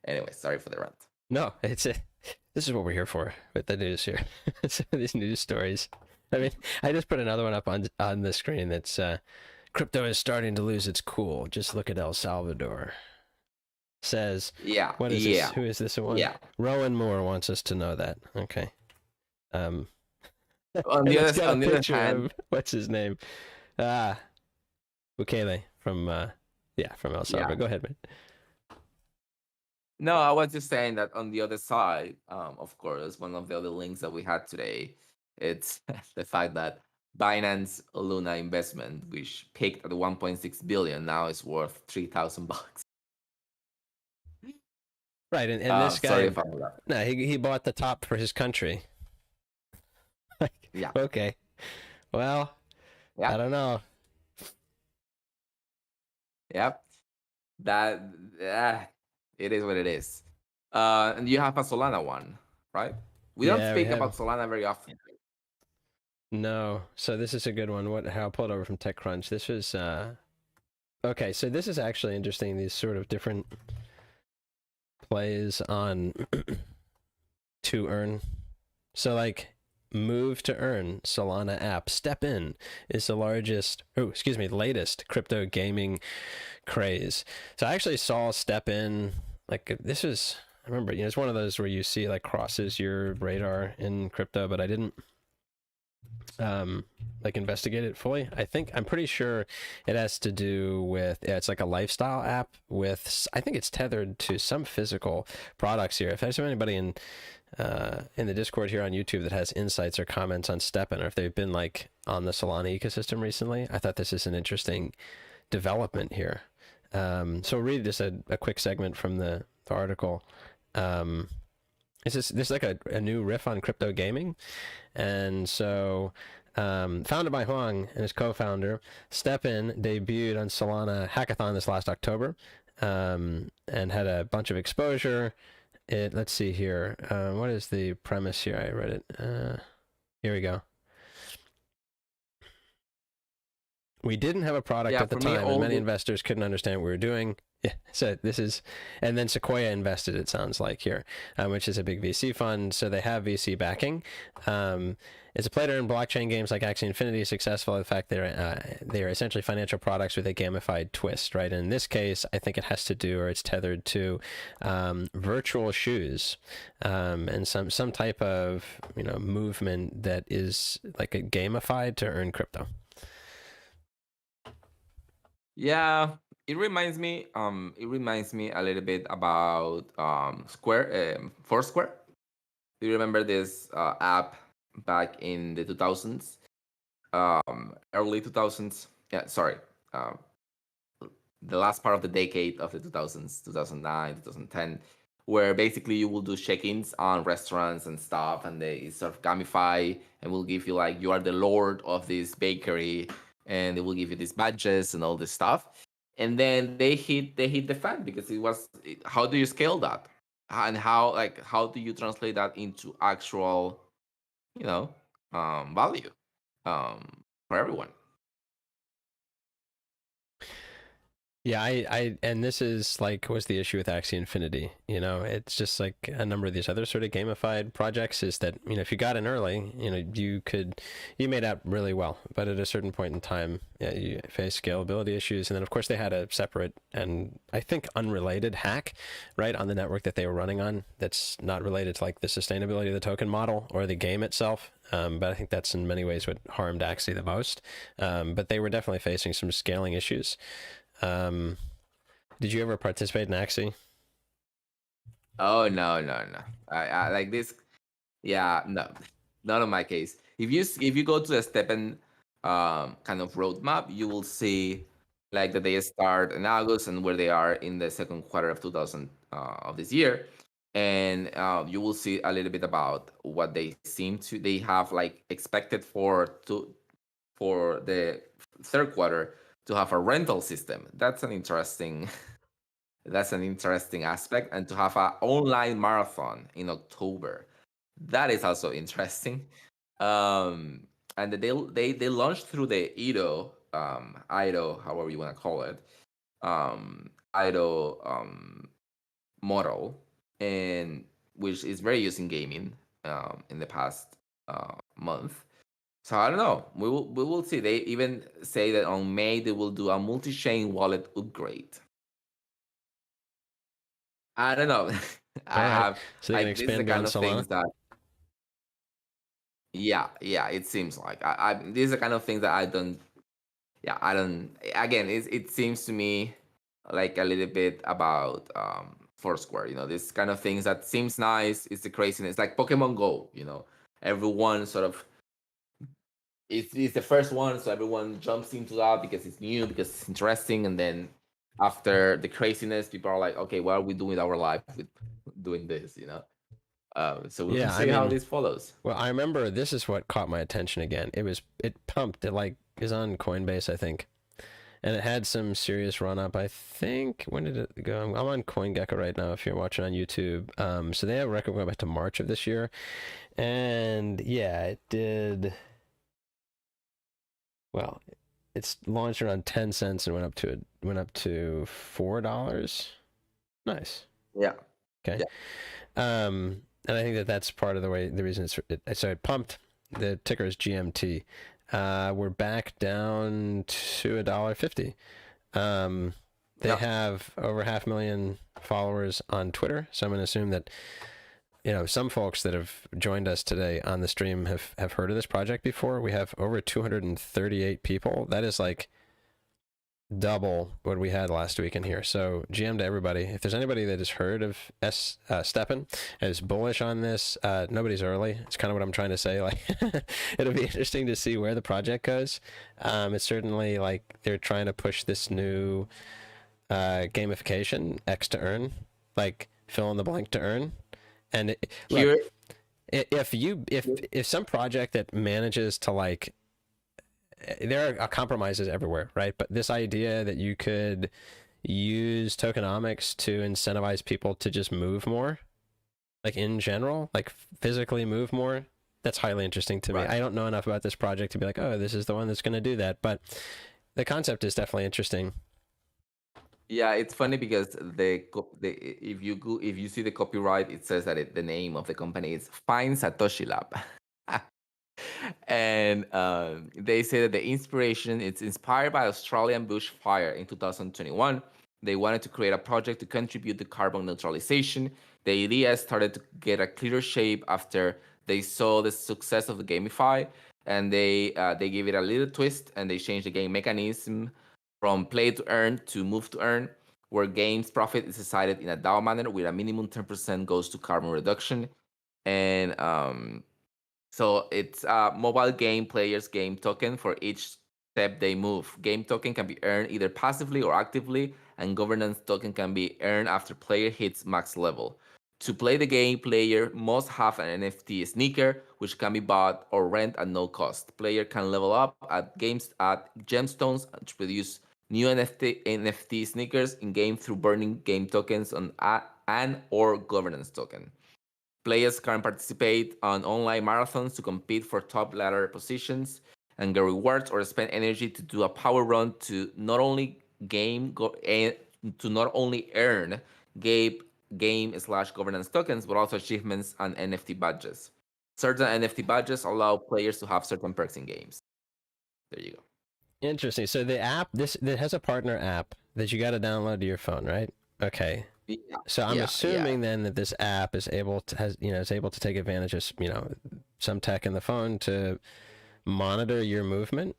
Anyway, sorry for the rant. No, this is what we're here for with the news here. Some of these news stories. I mean, I just put another one up on the screen that's crypto is starting to lose its cool. Just look at El Salvador. Says, yeah, what is this? Who is this one? Yeah. Rowan Moore wants us to know that. Okay. On the other hand, what's his name? Bukele from El Salvador. Yeah. Go ahead, man. No, I was just saying that on the other side, of course, one of the other links that we had today, it's the fact that Binance Luna investment, which peaked at 1.6 billion, now is worth $3,000. Right, and this guy, sorry if I'm no, he bought the top for his country. Yeah. Okay. Well, yeah. I don't know. Yep. That it is what it is. And you have a Solana one, right? We don't speak about Solana very often. No. So this is a good one. I'll pull it over from TechCrunch. This was okay. So this is actually interesting. These sort of different plays on to earn. So like Move to Earn Solana app Step In is the latest crypto gaming craze. So I actually saw Step In, like this was, I remember, it's one of those where you see like crosses your radar in crypto, but I didn't like investigate it fully. I'm pretty sure it has to do with, it's like a lifestyle app with, I think it's tethered to some physical products here. If there's anybody in the Discord here on YouTube that has insights or comments on STEPN, or if they've been like on the Solana ecosystem recently, I thought this is an interesting development here. So I'll read just a quick segment from the article. This is like a new riff on crypto gaming. And so founded by Huang and his co-founder, STEPN debuted on Solana Hackathon this last October, and had a bunch of exposure. Let's see here. What is the premise here? I read it. Here we go. We didn't have a product at the time, and many investors couldn't understand what we were doing. Yeah, so this is, and then Sequoia invested, it sounds like here, which is a big VC fund. So they have VC backing. It's a play to earn blockchain games like Axie Infinity is successful. In fact, they're essentially financial products with a gamified twist, right? And in this case, I think it has to do, or it's tethered to virtual shoes, and some type of movement that is like a gamified to earn crypto. Yeah, it reminds me a little bit about Foursquare. Do you remember this app back in the 2000s, early 2000s? Yeah, sorry, the last part of the decade of the 2000s, 2009, 2010, where basically you will do check-ins on restaurants and stuff, and they sort of gamify and will give you, like, you are the lord of this bakery, and they will give you these badges and all this stuff. And then they hit the fan, because it was, how do you scale that, and how do you translate that into actual value for everyone? Yeah, and this is like, what's the issue with Axie Infinity? It's just like a number of these other sort of gamified projects, is that, if you got in early, you made out really well, but at a certain point in time, you face scalability issues. And then of course they had a separate, and I think unrelated hack, right, on the network that they were running on, that's not related to like the sustainability of the token model or the game itself. But I think that's in many ways what harmed Axie the most. But they were definitely facing some scaling issues. Did you ever participate in Axie? Oh no. I like this. Yeah, no, not in my case. If you go to the Steppen kind of roadmap, you will see like that they start in August and where they are in the second quarter of 2000 of this year, and you will see a little bit about what they have like expected for the third quarter to have a rental system. That's an interesting aspect, and to have an online marathon in October, that is also interesting. Um, and they launched through the IDO, however you want to call it, IDO model, and which is very used in gaming in the past month. So I don't know. We will see. They even say that on May they will do a multi-chain wallet upgrade. I don't know. All I right. have So they can like this is the expand kind beyond of Solana. things that yeah, it seems like these are the kind of things that I don't again it seems to me like a little bit about Foursquare, this kind of things that seems nice. It's the craziness like Pokemon Go, everyone sort of it's the first one, so everyone jumps into that because it's new, because it's interesting, and then after the craziness, people are like, okay, what are we doing with our life with doing this? So we'll Yeah, I see how mean, this follows. well, I remember this is what caught my attention again. It pumped. It like is on Coinbase, I think, and it had some serious run up. I think when did it go? I'm on CoinGecko right now. If you're watching on YouTube, so they have a record going back to March of this year, and yeah, it did. Well, it's launched around 10 cents and went up to $4. Nice. Yeah. Okay. Yeah. And I think that's part of the reason so it pumped. The ticker is GMT. We're back down to $1.50. They Yeah. have over 500,000 followers on Twitter, so I'm going to assume that some folks that have joined us today on the stream have heard of this project before. We have over 238 people. That is like double what we had last week in here. So GM to everybody. If there's anybody that has heard of Steppen, is bullish on this, nobody's early. It's kind of what I'm trying to say. Like, it'll be interesting to see where the project goes. It's certainly like they're trying to push this new gamification, X to earn, like fill in the blank to earn. And look, Here. if some project that manages to like, there are compromises everywhere, right? But this idea that you could use tokenomics to incentivize people to just move more, like in general, like physically move more, that's highly interesting to me. Right. I don't know enough about this project to be like, oh, this is the one that's going to do that, but the concept is definitely interesting. Yeah, it's funny because if you see the copyright, it says that the name of the company is Find Satoshi Lab. And they say that the inspiration it's inspired by Australian bushfire in 2021. They wanted to create a project to contribute to carbon neutralization. The idea started to get a clearer shape after they saw the success of the GameFi, and they gave it a little twist and they changed the game mechanism from play to earn to move to earn, where games profit is decided in a DAO manner with a minimum 10% goes to carbon reduction. And so it's a mobile game players game token for each step they move. Game token can be earned either passively or actively, and governance token can be earned after player hits max level. To play the game, player must have an NFT sneaker, which can be bought or rent at no cost. Player can level up at games at gemstones to produce new NFT sneakers in game through burning game tokens on an or governance token. Players can participate on online marathons to compete for top ladder positions and get rewards, or spend energy to do a power run to not only to not only earn game game / governance tokens, but also achievements and NFT badges. Certain NFT badges allow players to have certain perks in games. There you go. Interesting. So the app, this that has a partner app that you got to download to your phone, right? Okay. Yeah, So I'm yeah. assuming then that this app is able to is able to take advantage of some tech in the phone to monitor your movement.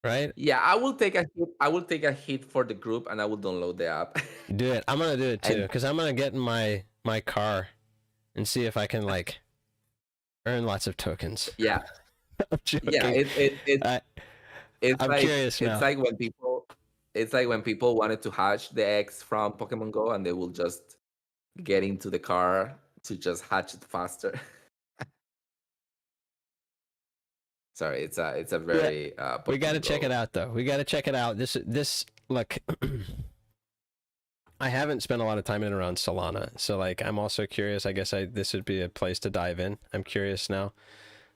right? Yeah, I will take a hit. I will take a hit for the group, and I will download the app. Do it. I'm gonna do it too, And because I'm gonna get in my car and see if I can like earn lots of tokens. yeah, I'm yeah, joking. I I'm curious it's now. like when people wanted to hatch the eggs from Pokemon Go, and they will just get into the car to just hatch it faster. Sorry, it's a Yeah, very we got to Pokemon check it Go. out though. We got to check it out. This look. I haven't spent a lot of time in and around Solana, so like I'm also curious. I guess this would be a place to dive in. I'm curious now.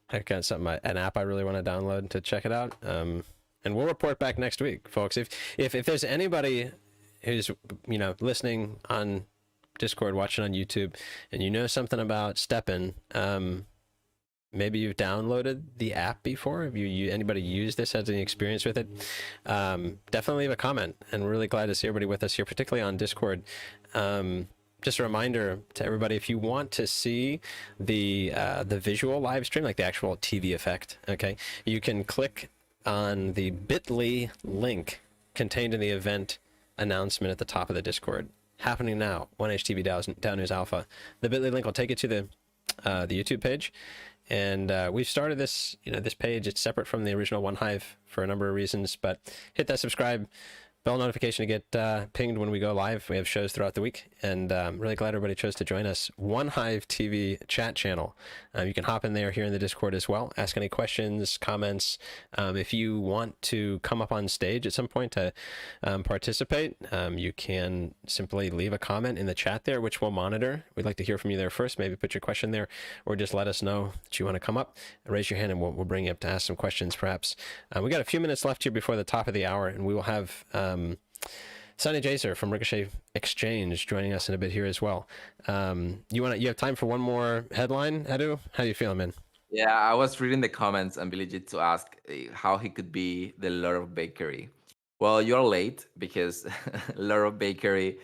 I got something, an app I really want to download to check it out. And we'll report back next week, folks. If there's anybody who's listening on Discord, watching on YouTube, and you know something about Steppen, maybe you've downloaded the app before. Have anybody used this, has any experience with it? Definitely leave a comment. And we're really glad to see everybody with us here, particularly on Discord. Just a reminder to everybody, if you want to see the visual live stream, like the actual TV effect, okay, you can click on the bit.ly link contained in the event announcement at the top of the Discord. Happening now, 1HTV DAO News Alpha. The bit.ly link will take you to the YouTube page. And we've started this page. It's separate from the original One Hive for a number of reasons, but hit that subscribe bell notification to get pinged when we go live. We have shows throughout the week, and really glad everybody chose to join us. One Hive TV chat channel. You can hop in there here in the Discord as well. Ask any questions, comments. If you want to come up on stage at some point to participate, you can simply leave a comment in the chat there, which we'll monitor. We'd like to hear from you there first. Maybe put your question there, or just let us know that you want to come up. Raise your hand, and we'll bring you up to ask some questions, perhaps. We got a few minutes left here before the top of the hour, and we will have Sonny Jaser from Ricochet.Exchange joining us in a bit here as well. You have time for one more headline, Edu? How you feeling, man? Yeah, I was reading the comments and Billy to ask how he could be the Lord of Bakery. Well, you're late because Lord of Bakery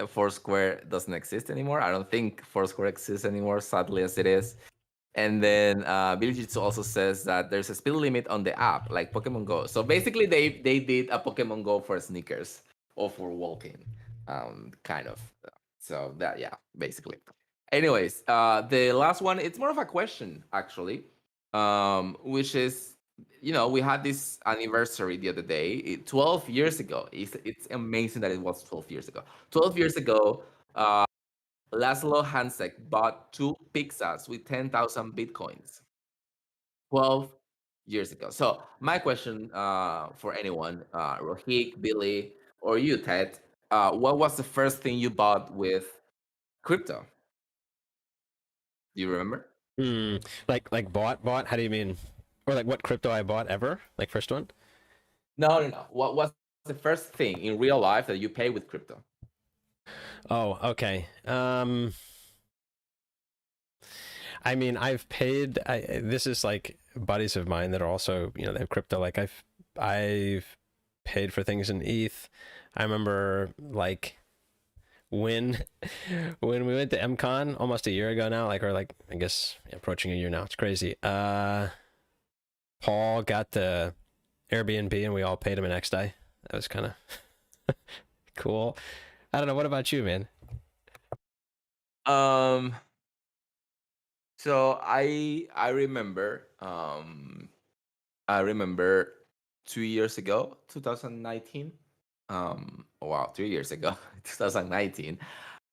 Foursquare doesn't exist anymore. I don't think Foursquare exists anymore, sadly as it is. And then Billy Jitsu also says that there's a speed limit on the app, like Pokemon Go. So basically, they did a Pokemon Go for sneakers or for walking, kind of. So that, yeah, basically. Anyways, the last one, it's more of a question actually, which is, we had this anniversary the other day, 12 years ago. It's amazing that it was 12 years ago. 12 years ago, Laszlo Hansek bought 2 pizzas with 10,000 bitcoins 12 years ago. So my question for anyone, Rohik, Billy, or you, Ted, what was the first thing you bought with crypto? Do you remember? Like bought? How do you mean? Or like what crypto I bought ever? Like first one? No, no, no. What was the first thing in real life that you pay with crypto? Oh, okay. I mean, I've paid. This is like buddies of mine that are also, they have crypto. Like I've paid for things in ETH. I remember like when when we went to MCon almost a year ago now, or I guess approaching a year now. It's crazy. Paul got the Airbnb and we all paid him an XDAI. That was kind of cool. I don't know. What about you, man? Um, so I remember 2 years ago, 2019. Wow, 3 years ago, 2019.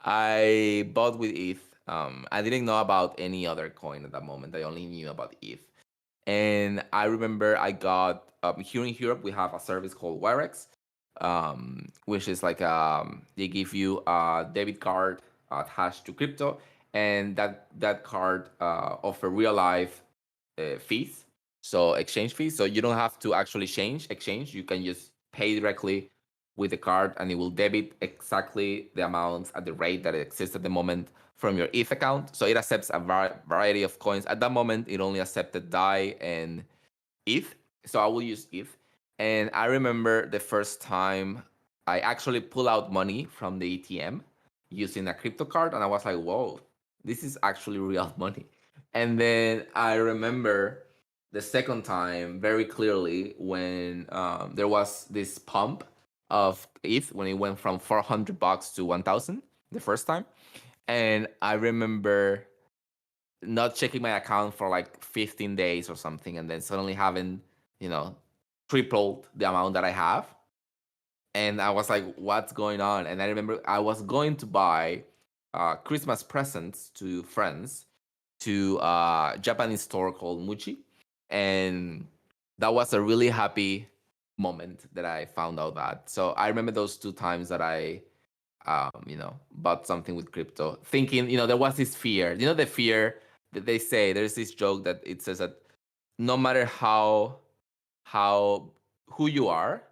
I bought with ETH. I didn't know about any other coin at that moment. I only knew about ETH. And I remember I got here in Europe we have a service called Wirex, which is like they give you a debit card attached to crypto, and that card offer real life fees, so exchange fees. So you don't have to actually exchange. You can just pay directly with the card, and it will debit exactly the amount at the rate that it exists at the moment from your ETH account. So it accepts a variety of coins. At that moment, it only accepted DAI and ETH. So I will use ETH. And I remember the first time I actually pull out money from the ATM using a crypto card, and I was like, whoa, this is actually real money. And then I remember the second time very clearly when there was this pump of ETH when it went from $400 to 1,000 the first time. And I remember not checking my account for like 15 days or something, and then suddenly having, you know, tripled the amount that I have. And I was like, what's going on? And I remember I was going to buy Christmas presents to friends to a Japanese store called Muchi. And that was a really happy moment that I found out that. So I remember those two times that I, bought something with crypto, thinking, there was this fear. The fear that they say. There's this joke that it says that no matter how who you are,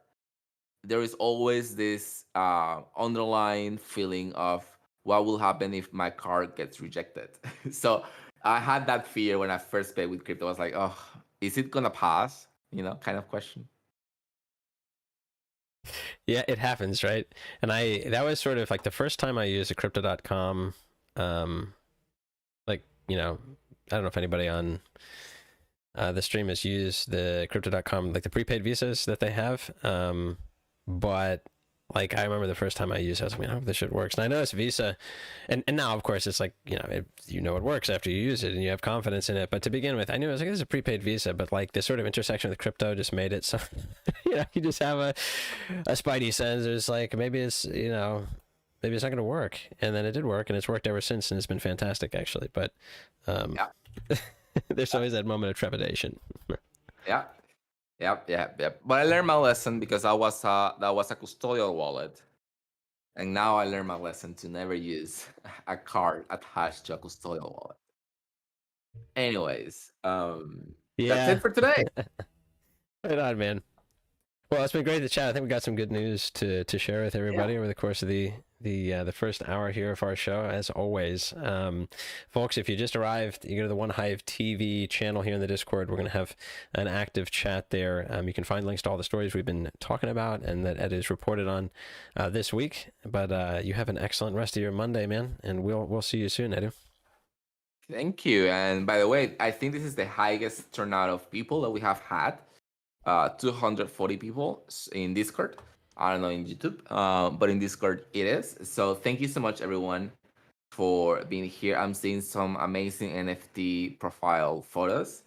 there is always this underlying feeling of what will happen if my card gets rejected. So I had that fear when I first paid with crypto. I was like, oh, is it gonna pass? Kind of question. Yeah, it happens, right? And that was sort of like the first time I used a crypto.com. Like, I don't know if anybody on the stream has used the crypto.com, like the prepaid visas that they have. But like, I remember the first time I used it, I was like, I hope this shit works. And I know it's Visa. And now, of course, it's like, it works after you use it and you have confidence in it. But to begin with, I knew it was like, this is a prepaid Visa, but like this sort of intersection with crypto just made it so, you just have a spidey sense. It's like, maybe it's, maybe it's not going to work. And then it did work, and it's worked ever since, and it's been fantastic, actually. But Yeah. there's always that moment of trepidation. Yeah. Yep. But I learned my lesson because that was a custodial wallet. And now I learned my lesson to never use a card attached to a custodial wallet. Anyways, that's Yeah. it for today. Right on, man. Well, it's been great to chat. I think we got some good news to share with everybody over the course of the first hour here of our show. As always, folks, if you just arrived, you go to the One Hive TV channel here in the Discord. We're going to have an active chat there. You can find links to all the stories we've been talking about and that Ed has reported on this week. But you have an excellent rest of your Monday, man, and we'll see you soon, Edu. Thank you. And by the way, I think this is the highest turnout of people that we have had. 240 people in Discord. I don't know in YouTube, but in Discord it is. So thank you so much, everyone, for being here. I'm seeing some amazing NFT profile photos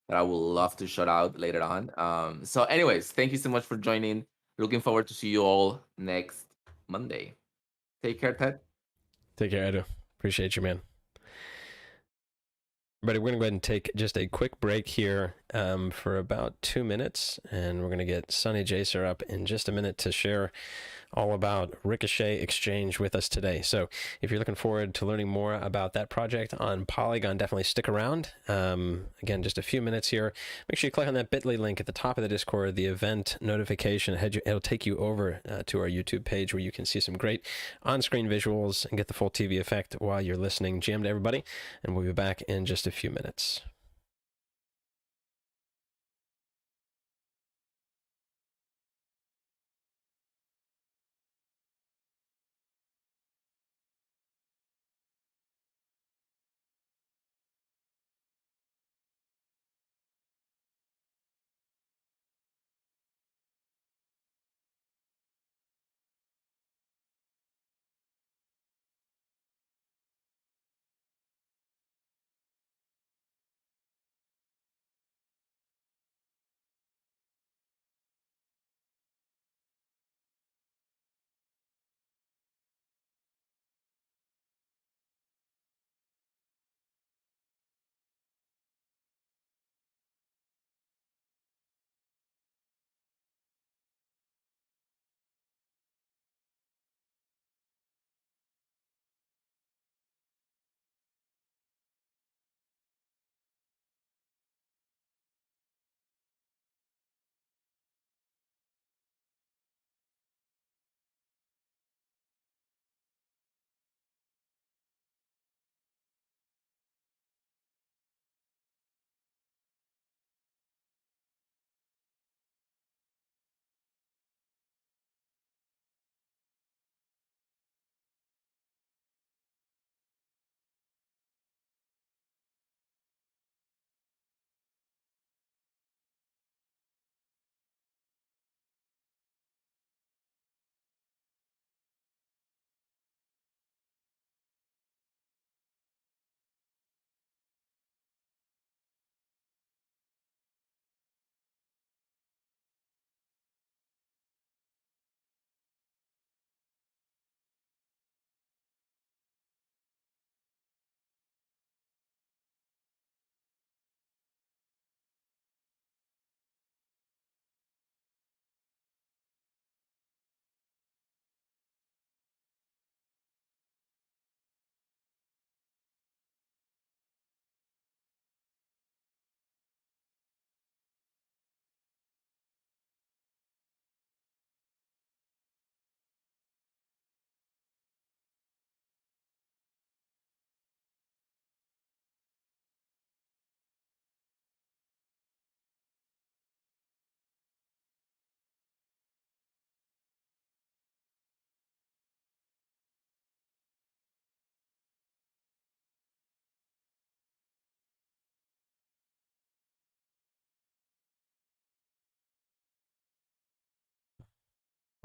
that I would love to shout out later on. So, anyways, thank you so much for joining. Looking forward to see you all next Monday. Take care, Ted. Take care, Edu. Appreciate you, man. But we're going to go ahead and take just a quick break here for about 2 minutes, and we're going to get Sunny Jacer up in just a minute to share all about Ricochet.Exchange with us today. So if you're looking forward to learning more about that project on Polygon, definitely stick around. Again, just a few minutes here. Make sure you click on that bit.ly link at the top of the Discord, the event notification. It'll take you over to our YouTube page where you can see some great on-screen visuals and get the full TV effect while you're listening. GM to everybody, and we'll be back in just a few minutes.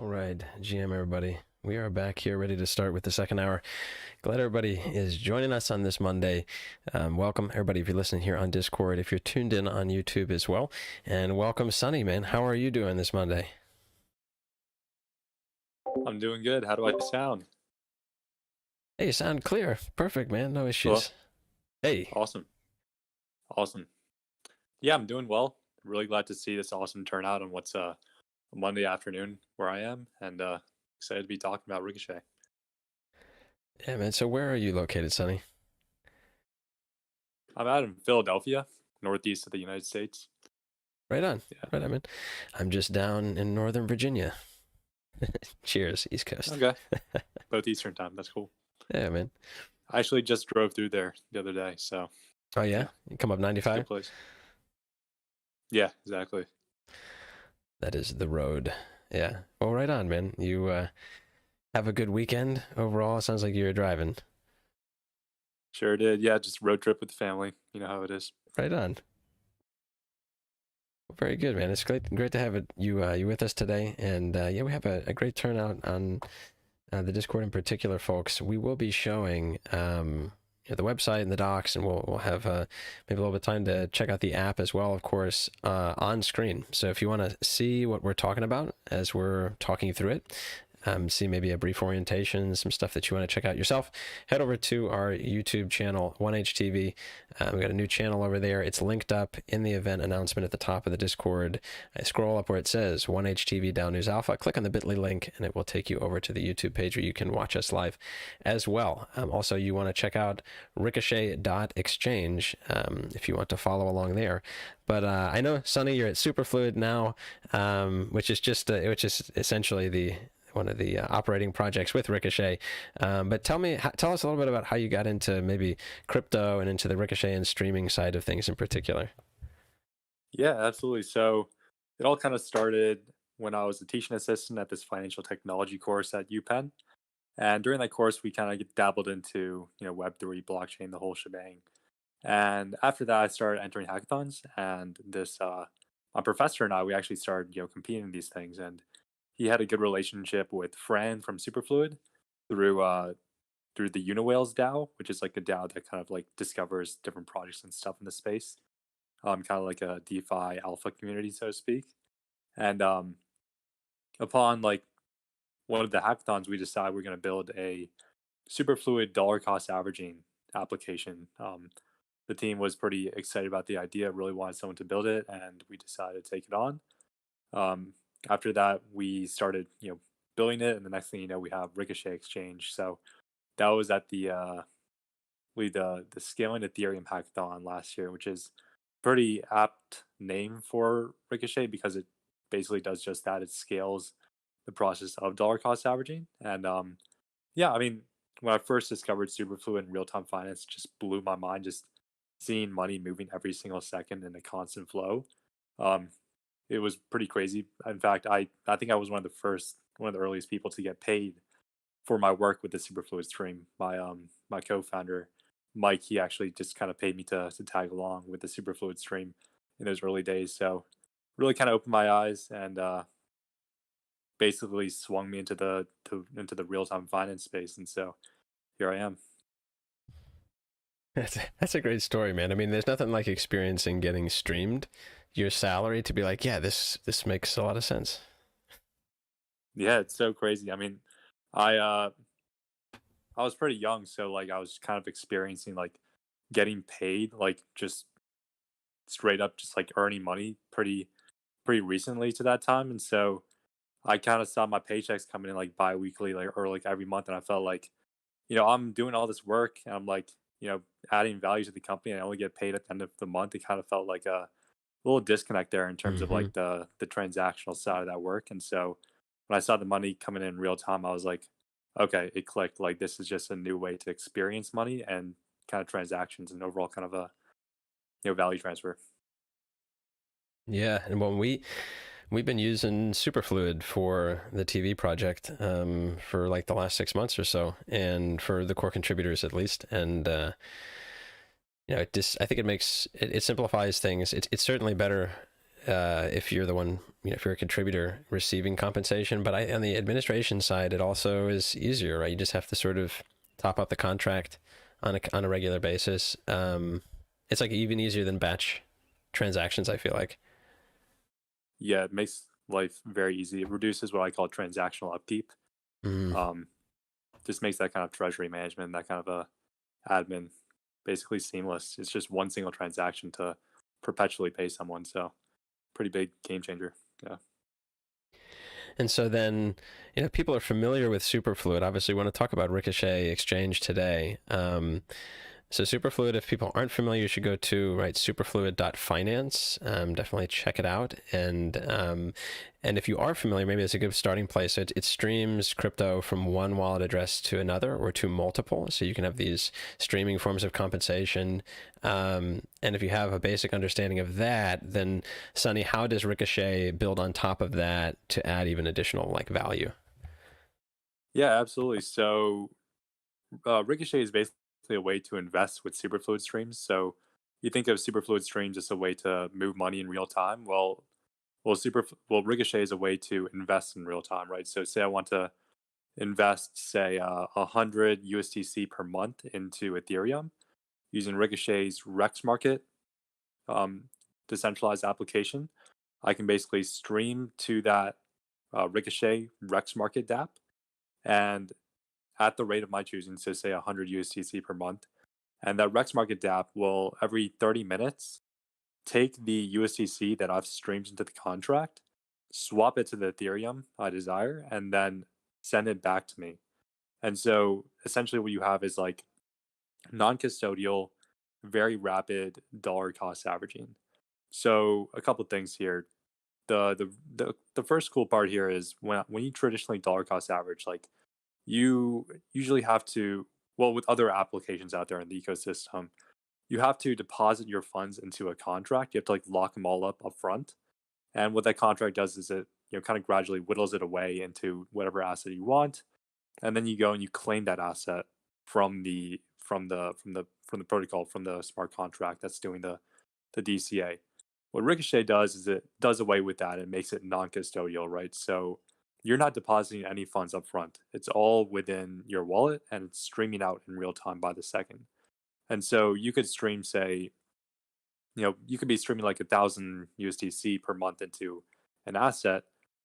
All right, GM everybody. We are back here ready to start with the second hour. Glad everybody is joining us on this Monday. Welcome everybody if you're listening here on Discord, if you're tuned in on YouTube as well. And welcome Sonny, man. How are you doing this Monday? I'm doing good. How do I sound? Hey, you sound clear. Perfect, man. No issues. Hello? Hey. Awesome. Yeah, I'm doing well. Really glad to see this awesome turnout on what's a Monday afternoon where I am, and excited to be talking about Ricochet. Yeah, man. So where are you located, Sonny? I'm out in Philadelphia, northeast of the United States. Right on. Yeah. Right on, man. I'm just down in Northern Virginia. Cheers, East Coast. Okay. Both Eastern time. That's cool. Yeah, man. I actually just drove through there the other day, so. Oh, yeah? You come up 95? Good place. Yeah, exactly. That is the road. Yeah. Well, right on, man. You have a good weekend overall. It sounds like you were driving. Sure did. Yeah, just road trip with the family. You know how it is. Right on. Well, very good, man. It's great to have you with us today. And yeah, we have a great turnout on the Discord in particular, folks. We will be showing the website and the docs, and we'll have maybe a little bit of time to check out the app as well, of course, on screen. So if you want to see what we're talking about as we're talking through it, see maybe a brief orientation, some stuff that you want to check out yourself, head over to our YouTube channel, 1HTV. We got a new channel over there. It's linked up in the event announcement at the top of the Discord. I scroll up where it says 1HTV DAO News Alpha, click on the bit.ly link, and it will take you over to the YouTube page where you can watch us live as well. Also, you want to check out Ricochet.Exchange if you want to follow along there. But I know, Sonny, you're at Superfluid now, which is essentially one of the operating projects with Ricochet. But tell us a little bit about how you got into maybe crypto and into the Ricochet and streaming side of things in particular. Yeah, absolutely. So it all kind of started when I was a teaching assistant at this financial technology course at UPenn. And during that course, we kind of dabbled into, Web3, blockchain, the whole shebang. And after that, I started entering hackathons. And this, my professor and I, we actually started, competing in these things. And he had a good relationship with Fran from Superfluid through the Uniwhales DAO, which is like a DAO that kind of like discovers different projects and stuff in the space. Kind of like a DeFi alpha community, so to speak. And upon like one of the hackathons, we decided we're going to build a Superfluid dollar cost averaging application. The team was pretty excited about the idea, really wanted someone to build it, and we decided to take it on. After that, we started, building it, and the next thing you know, we have Ricochet.Exchange. So that was at the Scaling Ethereum hackathon last year, which is pretty apt name for Ricochet because it basically does just that. It scales the process of dollar cost averaging, and yeah, I mean, when I first discovered Superfluid and real time finance, it just blew my mind. Just seeing money moving every single second in a constant flow. It was pretty crazy. In fact, I think I was one of the earliest people to get paid for my work with the Superfluid stream. My co-founder Mike, he actually just kind of paid me to tag along with the Superfluid stream in those early days. So really kind of opened my eyes and basically swung me into the real time finance space. And so here I am. That's a great story, man. I mean, there's nothing like experiencing getting streamed your salary to be like, yeah, this makes a lot of sense. Yeah, it's so crazy. I mean, I was pretty young, so like I was kind of experiencing like getting paid, like just straight up, just like earning money pretty recently to that time, and so I kind of saw my paychecks coming in like bi-weekly, like or like every month, and I felt like, I'm doing all this work, and I'm like, adding value to the company, and I only get paid at the end of the month. It kind of felt like a little disconnect there in terms of like the transactional side of that work, and so when I saw the money coming in real time, I was like, okay, it clicked. Like this is just a new way to experience money and kind of transactions and overall kind of a value transfer. Yeah, and when we've been using Superfluid for the TV project for like the last 6 months or so, and for the core contributors at least, and I think it simplifies things. It's certainly better if you're the one, if you're a contributor receiving compensation. But on the administration side, it also is easier, right? You just have to sort of top up the contract on a regular basis. It's like even easier than batch transactions, I feel like. Yeah, it makes life very easy. It reduces what I call transactional upkeep. Just makes that kind of treasury management, that kind of admin, basically seamless. It's just one single transaction to perpetually pay someone. So pretty big game changer. Yeah. And so then, people are familiar with Superfluid. Obviously, we want to talk about Ricochet.Exchange today. So Superfluid, if people aren't familiar, you should go to superfluid.finance. Definitely check it out. And if you are familiar, maybe it's a good starting place. So it streams crypto from one wallet address to another or to multiple. So you can have these streaming forms of compensation. And if you have a basic understanding of that, then Sunny, how does Ricochet build on top of that to add even additional value? Yeah, absolutely. So Ricochet is basically a way to invest with superfluid streams. So you think of superfluid streams as a way to move money in real time. Well, Ricochet is a way to invest in real time, right? So say I want to invest, say, 100 USDC per month into Ethereum using Ricochet's Rex Market decentralized application. I can basically stream to that Ricochet Rex Market dApp, and at the rate of my choosing, so say 100 USDC per month. And that Rex Market dApp will, every 30 minutes, take the USDC that I've streamed into the contract, swap it to the Ethereum I desire, and then send it back to me. And so essentially what you have is like non-custodial, very rapid dollar cost averaging. So a couple things here. The first cool part here is when you traditionally dollar cost average, like you usually have to, well, with other applications out there in the ecosystem, you have to deposit your funds into a contract. You have to lock them all up front. And what that contract does is it kind of gradually whittles it away into whatever asset you want, and then you go and you claim that asset from the protocol, from the smart contract that's doing the DCA. What Ricochet does is it does away with that and makes it non-custodial, right? So you're not depositing any funds up front. It's all within your wallet and it's streaming out in real time by the second. And so you could stream, say, you could be streaming like 1,000 USDC per month into an asset,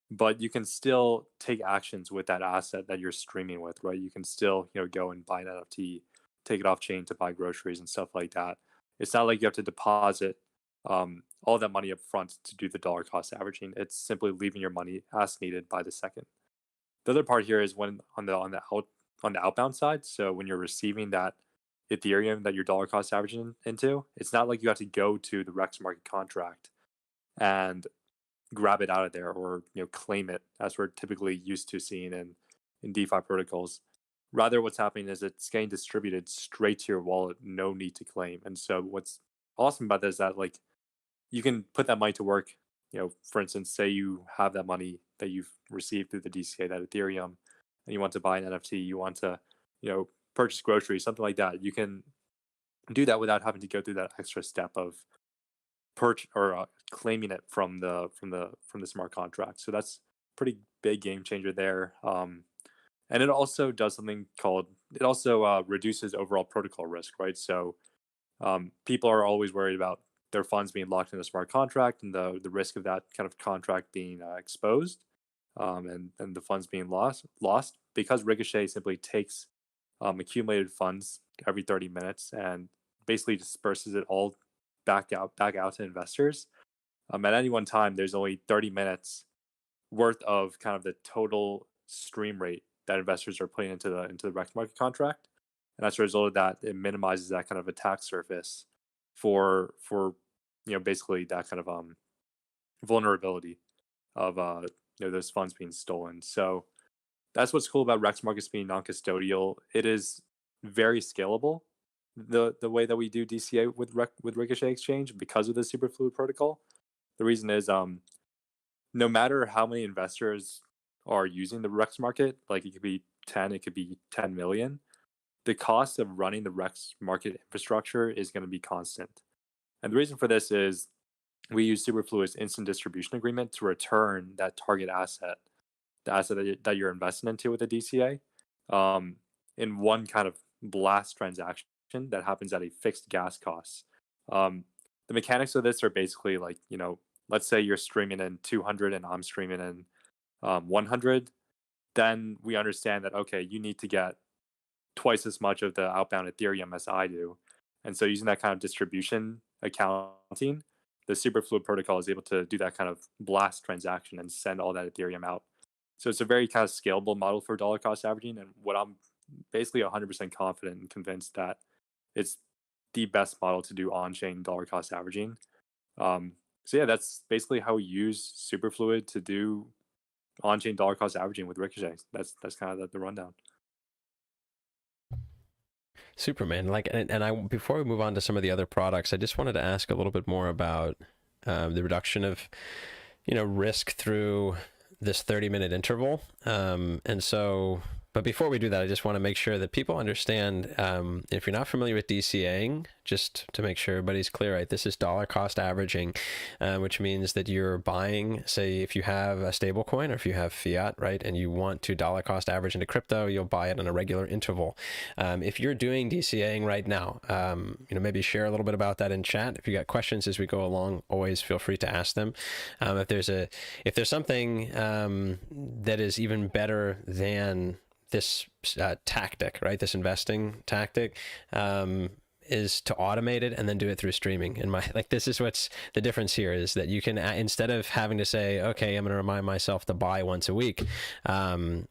but you can still take actions with that asset that you're streaming with, right? You can still, go and buy an NFT, take it off chain to buy groceries and stuff like that. It's not like you have to deposit all that money up front to do the dollar cost averaging. It's simply leaving your money as needed by the second. The other part here is when on the outbound side. So when you're receiving that Ethereum that you're dollar cost averaging into, it's not like you have to go to the Rex market contract and grab it out of there, or claim it as we're typically used to seeing in DeFi protocols. Rather, what's happening is it's getting distributed straight to your wallet, no need to claim. And so what's awesome about that is that you can put that money to work. For instance, say you have that money that you've received through the DCA, that Ethereum, and you want to buy an NFT, you want to, purchase groceries, something like that. You can do that without having to go through that extra step of claiming it from the smart contract. So that's pretty big game changer there. And it also does something called, it also reduces overall protocol risk, right? So people are always worried about their funds being locked in a smart contract and the risk of that kind of contract being exposed, and the funds being lost. Because Ricochet simply takes accumulated funds every 30 minutes and basically disperses it all back out to investors. At any one time, there's only 30 minutes worth of kind of the total stream rate that investors are putting into the Rex market contract, and as a result of that, it minimizes that kind of attack surface for basically that kind of vulnerability of those funds being stolen. So that's what's cool about Rex markets being non-custodial. It is very scalable, the way that we do DCA with Ricochet.Exchange, because of the Superfluid protocol. The reason is no matter how many investors are using the Rex market, like it could be 10, it could be 10 million, the cost of running the Rex market infrastructure is going to be constant. And the reason for this is we use Superfluid's instant distribution agreement to return that target asset, the asset that you're investing into with the DCA, um, in one kind of blast transaction that happens at a fixed gas cost. Um, the mechanics of this are basically like, let's say you're streaming in 200 and I'm streaming in 100. Then we understand that, okay, you need to get twice as much of the outbound Ethereum as I do. And so using that kind of distribution accounting, the Superfluid protocol is able to do that kind of blast transaction and send all that Ethereum out. So it's a very kind of scalable model for dollar cost averaging. And what I'm basically 100% confident and convinced that it's the best model to do on-chain dollar cost averaging. So yeah, that's basically how we use Superfluid to do on-chain dollar cost averaging with Ricochet. That's kind of the rundown. Superman. Like, and I before we move on to some of the other products, I just wanted to ask a little bit more about the reduction of, risk through this 30-minute interval. And so, but before we do that, I just want to make sure that people understand, if you're not familiar with DCAing, just to make sure everybody's clear, right? This is dollar cost averaging, which means that you're buying, say, if you have a stable coin or if you have fiat, right, and you want to dollar cost average into crypto, you'll buy it on a regular interval. If you're doing DCAing right now, maybe share a little bit about that in chat. If you got questions as we go along, always feel free to ask them. If there's something that is even better than this tactic, right? This investing tactic, is to automate it and then do it through streaming. And this is what's the difference here, is that you can, instead of having to say, okay, I'm going to remind myself to buy once a week,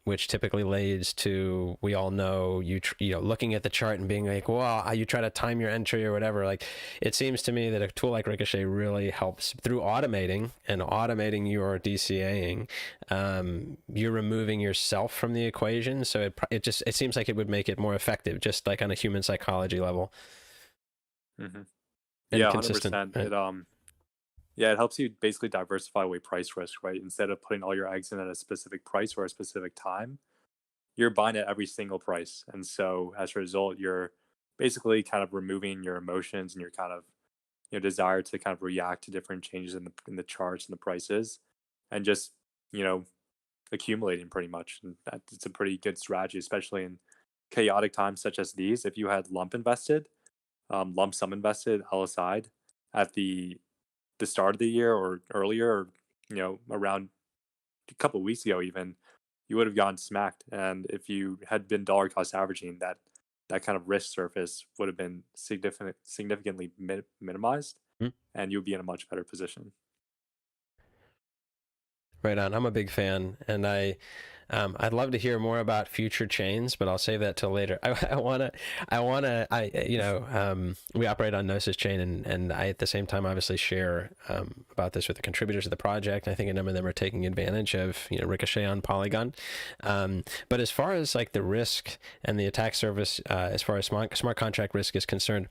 which typically leads to, we all know, looking at the chart and being like, well, you try to time your entry or whatever. Like, it seems to me that a tool like Ricochet really helps through automating your DCAing. You're removing yourself from the equation. So it seems like it would make it more effective, just like on a human psychology level. Mm-hmm. And yeah, consistent. 100%. Right? It helps you basically diversify away price risk, right? Instead of putting all your eggs in at a specific price or a specific time, you're buying at every single price. And so as a result, you're basically kind of removing your emotions and your kind of desire to kind of react to different changes in the charts and the prices, and just accumulating pretty much. And it's a pretty good strategy, especially in chaotic times such as these. If you had lump sum invested LSI'd at the start of the year or earlier, or around a couple of weeks ago even, you would have gotten smacked. And if you had been dollar cost averaging, that kind of risk surface would have been significantly minimized, and you'd be in a much better position. Right on. I'm a big fan, and I'd love to hear more about future chains, but I'll save that till later. We operate on Gnosis Chain, and I at the same time obviously share about this with the contributors of the project. I think a number of them are taking advantage of Ricochet on Polygon. But as far as like the risk and the attack surface, as far as smart contract risk is concerned,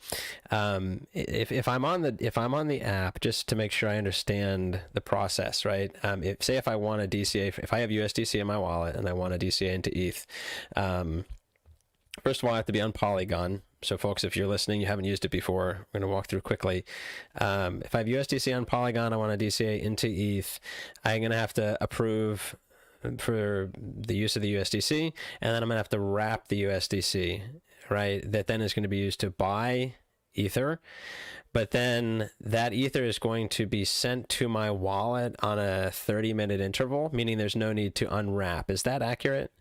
if I'm on the app, just to make sure I understand the process, right? If I want a DCA, if I have USDC in my wallet and I want a DCA into ETH, first of all, I have to be on Polygon. So folks, if you're listening, you haven't used it before, we're going to walk through quickly. If I have USDC on Polygon, I want a DCA into ETH, I'm going to have to approve for the use of the USDC, and then I'm going to have to wrap the USDC, right? That then is going to be used to buy Ether. But then that Ether is going to be sent to my wallet on a 30-minute interval, meaning there's no need to unwrap. Is that accurate?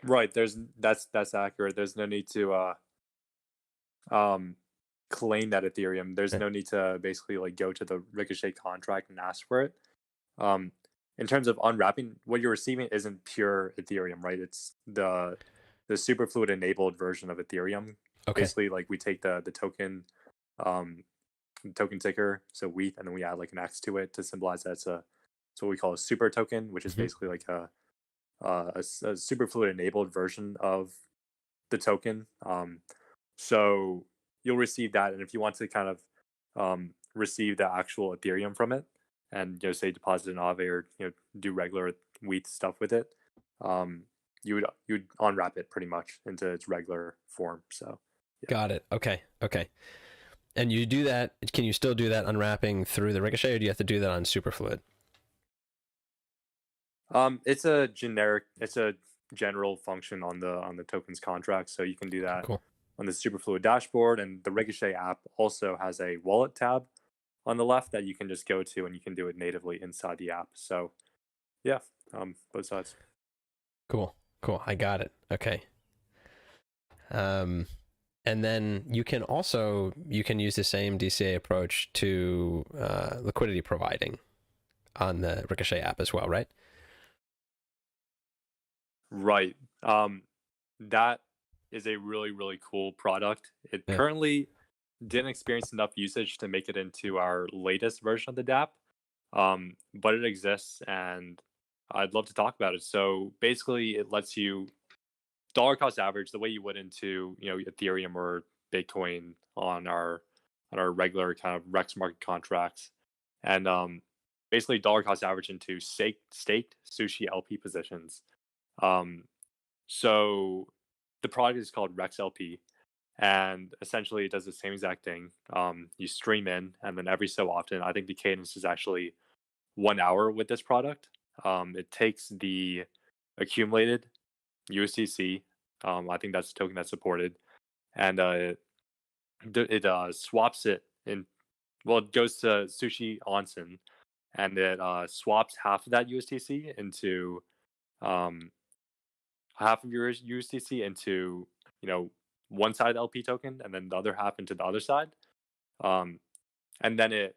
Right. That's accurate. There's no need to claim that Ethereum. There's no need to basically like go to the Ricochet contract and ask for it. In terms of unwrapping, what you're receiving isn't pure Ethereum, right? It's the Superfluid enabled version of Ethereum. Okay. Basically, like we take the token ticker, so WETH, and then we add like an X to it to symbolize that it's what we call a super token, which is basically like a Superfluid enabled version of the token. So you'll receive that, and if you want to kind of receive the actual Ethereum from it, and say deposit an Aave or do regular WETH stuff with it, you would unwrap it pretty much into its regular form. So. Yeah. Got it. Okay. And you do that, can you still do that unwrapping through the Ricochet, or do you have to do that on Superfluid? It's a general function on the tokens contract, so you can do that Cool. on the Superfluid dashboard, and the Ricochet app also has a wallet tab on the left that you can just go to, and you can do it natively inside the app. So yeah, both sides. Cool. I got it. Okay. And then you can use the same DCA approach to liquidity providing on the Ricochet app as well, right? Right. That is a really, really cool product. It currently didn't experience enough usage to make it into our latest version of the DApp, but it exists, and I'd love to talk about it. So basically, it lets you dollar cost average the way you would into Ethereum or Bitcoin on our regular kind of Rex market contracts, and basically dollar cost average into staked sushi LP positions. So the product is called Rex LP, and essentially it does the same exact thing. You stream in, and then every so often, I think the cadence is actually 1 hour with this product. It takes the accumulated USDC. I think that's the token that's supported, and it swaps it in. Well, it goes to Sushi Onsen, and it swaps half of that USDC into half of your USDC into one side LP token, and then the other half into the other side, and then it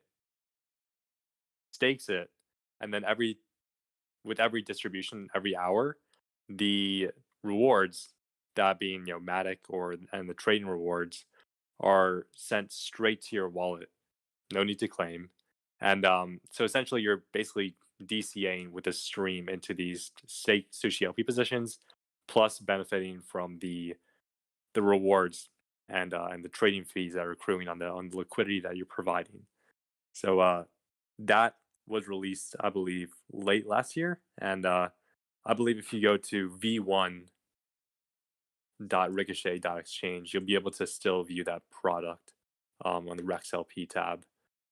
stakes it, and then with every distribution every hour, the rewards, that being Matic and the trading rewards, are sent straight to your wallet. No need to claim. And so essentially you're basically DCAing with a stream into these state sushi LP positions, plus benefiting from the rewards and the trading fees that are accruing on the liquidity that you're providing. So that was released, I believe, late last year, and I believe if you go to v1.ricochet.exchange, you'll be able to still view that product on the Rex LP tab.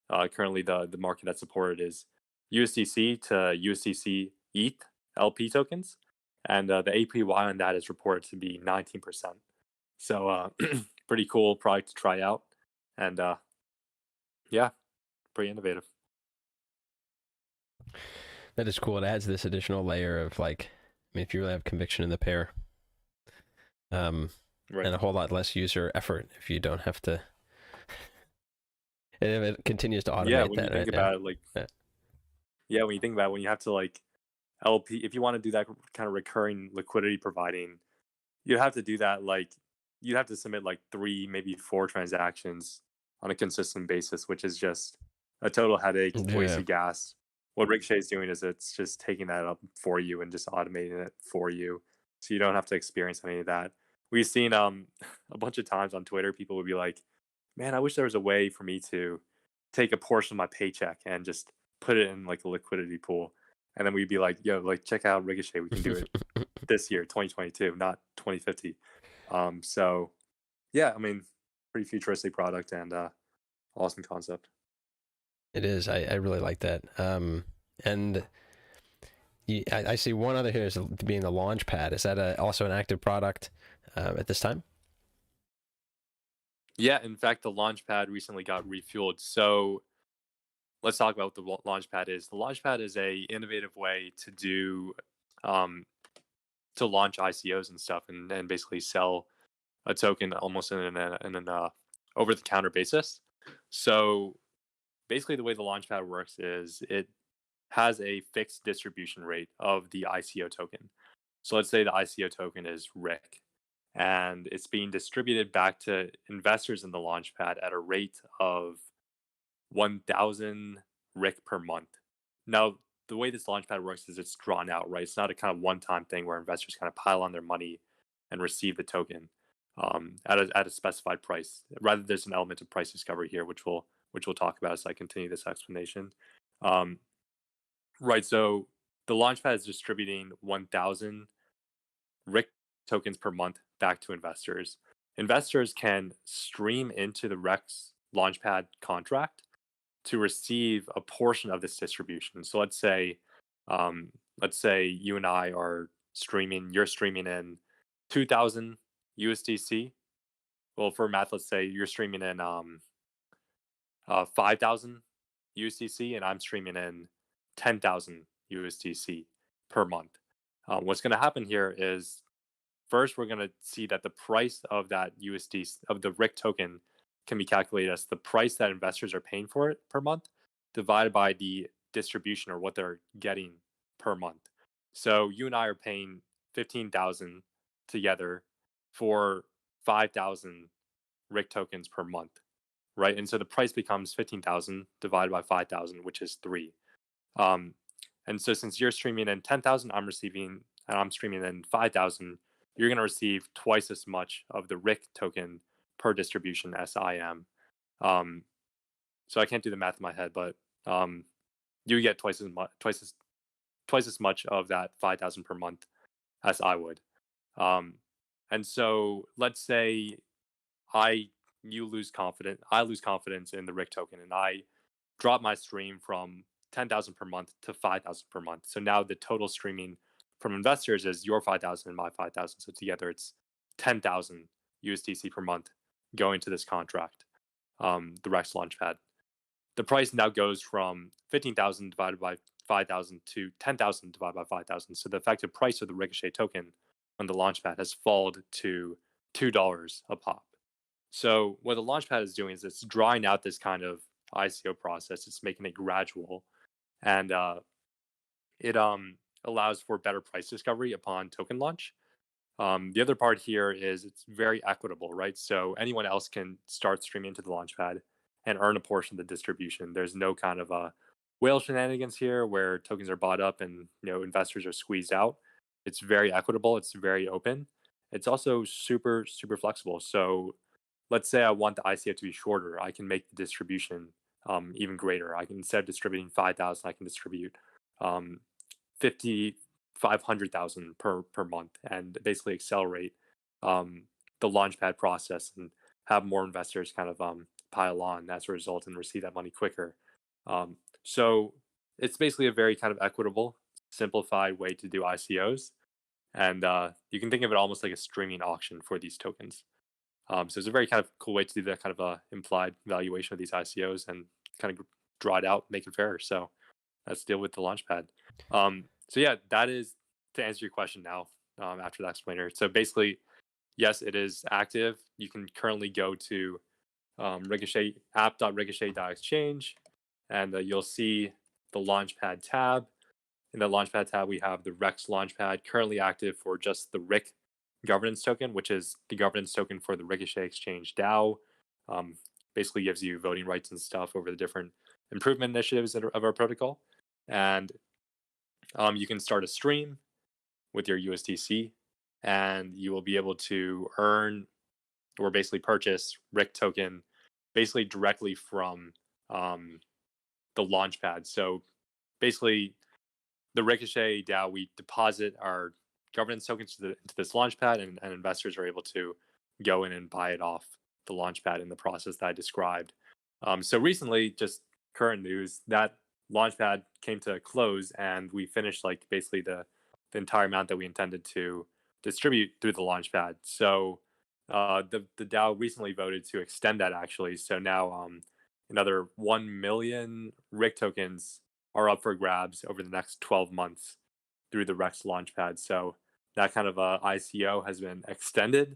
Currently, the market that's supported is USDC to USDC ETH LP tokens, and the APY on that is reported to be 19%. So pretty cool product to try out, and yeah, pretty innovative. That is cool. It adds this additional layer of if you really have conviction in the pair, right, and a whole lot less user effort if you don't have to. And if it continues to automate when that, you think about it, when you think about it, when you have to LP, if you want to do that kind of recurring liquidity providing, you have to do that you have to submit 3, maybe 4 transactions on a consistent basis, which is just a total headache, waste of gas. What Ricochet is doing is it's just taking that up for you and just automating it for you, so you don't have to experience any of that. We've seen a bunch of times on Twitter, people would be like, man, I wish there was a way for me to take a portion of my paycheck and just put it in a liquidity pool. And then we'd be like, yo, check out Ricochet. We can do it this year, 2022, not 2050. So yeah, I mean, pretty futuristic product and awesome concept. It is. I really like that. And I see one other here as being the Launchpad. Is that also an active product at this time? Yeah, in fact, the Launchpad recently got refueled. So let's talk about what the Launchpad is. The Launchpad is a innovative way to do to launch ICOs and stuff, and basically sell a token almost in an over-the-counter basis. So basically, the way the Launchpad works is it has a fixed distribution rate of the ICO token. So let's say the ICO token is RIC, and it's being distributed back to investors in the Launchpad at a rate of 1,000 RIC per month. Now, the way this Launchpad works is it's drawn out, right? It's not a kind of one-time thing where investors kind of pile on their money and receive the token at a specified price. Rather, there's an element of price discovery here, which we'll talk about as I continue this explanation. Right, so the Launchpad is distributing 1,000 RIC tokens per month back to investors. Investors can stream into the Rex Launchpad contract to receive a portion of this distribution. So let's say you and I are streaming, you're streaming in 2000 USDC. Well, for math, let's say you're streaming in 5,000 USDC and I'm streaming in 10,000 USDC per month. What's going to happen here is first, we're going to see that the price of that USD, of the RIC token, can be calculated as the price that investors are paying for it per month divided by the distribution or what they're getting per month. So you and I are paying 15,000 together for 5,000 RIC tokens per month, right? And so the price becomes 15,000 divided by 5,000, which is 3. And so since you're streaming in 10,000, I'm streaming in 5,000, you're going to receive twice as much of the RIC token per distribution as I am. So I can't do the math in my head, but you get twice as much of that 5,000 per month as I would. And so let's say I lose confidence in the RIC token, and I drop my stream from 10,000 per month to 5,000 per month. So now the total streaming from investors is your 5,000 and my 5,000. So together it's 10,000 USDC per month going to this contract, the Rex Launchpad. The price now goes from 15,000 divided by 5,000 to 10,000 divided by 5,000. So the effective price of the Ricochet token on the Launchpad has fallen to $2 a pop. So what the Launchpad is doing is it's drawing out this kind of ICO process. It's making it gradual, and it allows for better price discovery upon token launch. The other part here is it's very equitable, right? So anyone else can start streaming to the Launchpad and earn a portion of the distribution. There's no kind of whale shenanigans here where tokens are bought up and investors are squeezed out. It's very equitable. It's very open. It's also super, super flexible. So let's say I want the ICO to be shorter. I can make the distribution even greater. I can, instead of distributing 5,000, I can distribute 500,000 per month, and basically accelerate the Launchpad process and have more investors kind of pile on as a result and receive that money quicker. So it's basically a very kind of equitable, simplified way to do ICOs, and you can think of it almost like a streaming auction for these tokens. So it's a very kind of cool way to do that kind of implied valuation of these ICOs and kind of draw it out, make it fair. So let's deal with the Launchpad. So yeah, that is to answer your question now after that explainer. So basically, yes, it is active. You can currently go to Ricochet app.Ricochet.Exchange, and you'll see the Launchpad tab. In the Launchpad tab, we have the Rex Launchpad currently active for just the RIC governance token, which is the governance token for the Ricochet.Exchange DAO. Basically gives you voting rights and stuff over the different improvement initiatives of our protocol. And you can start a stream with your USDC, and you will be able to earn or basically purchase RIC token basically directly from the Launchpad. So basically, the Ricochet DAO, we deposit our governance tokens into this Launchpad, and investors are able to go in and buy it off the Launchpad in the process that I described. So recently, just current news, that Launchpad came to a close, and we finished like basically the entire amount that we intended to distribute through the Launchpad. So the DAO recently voted to extend that, actually. So now another 1 million RIC tokens are up for grabs over the next 12 months through the Rex Launchpad. So that kind of ICO has been extended.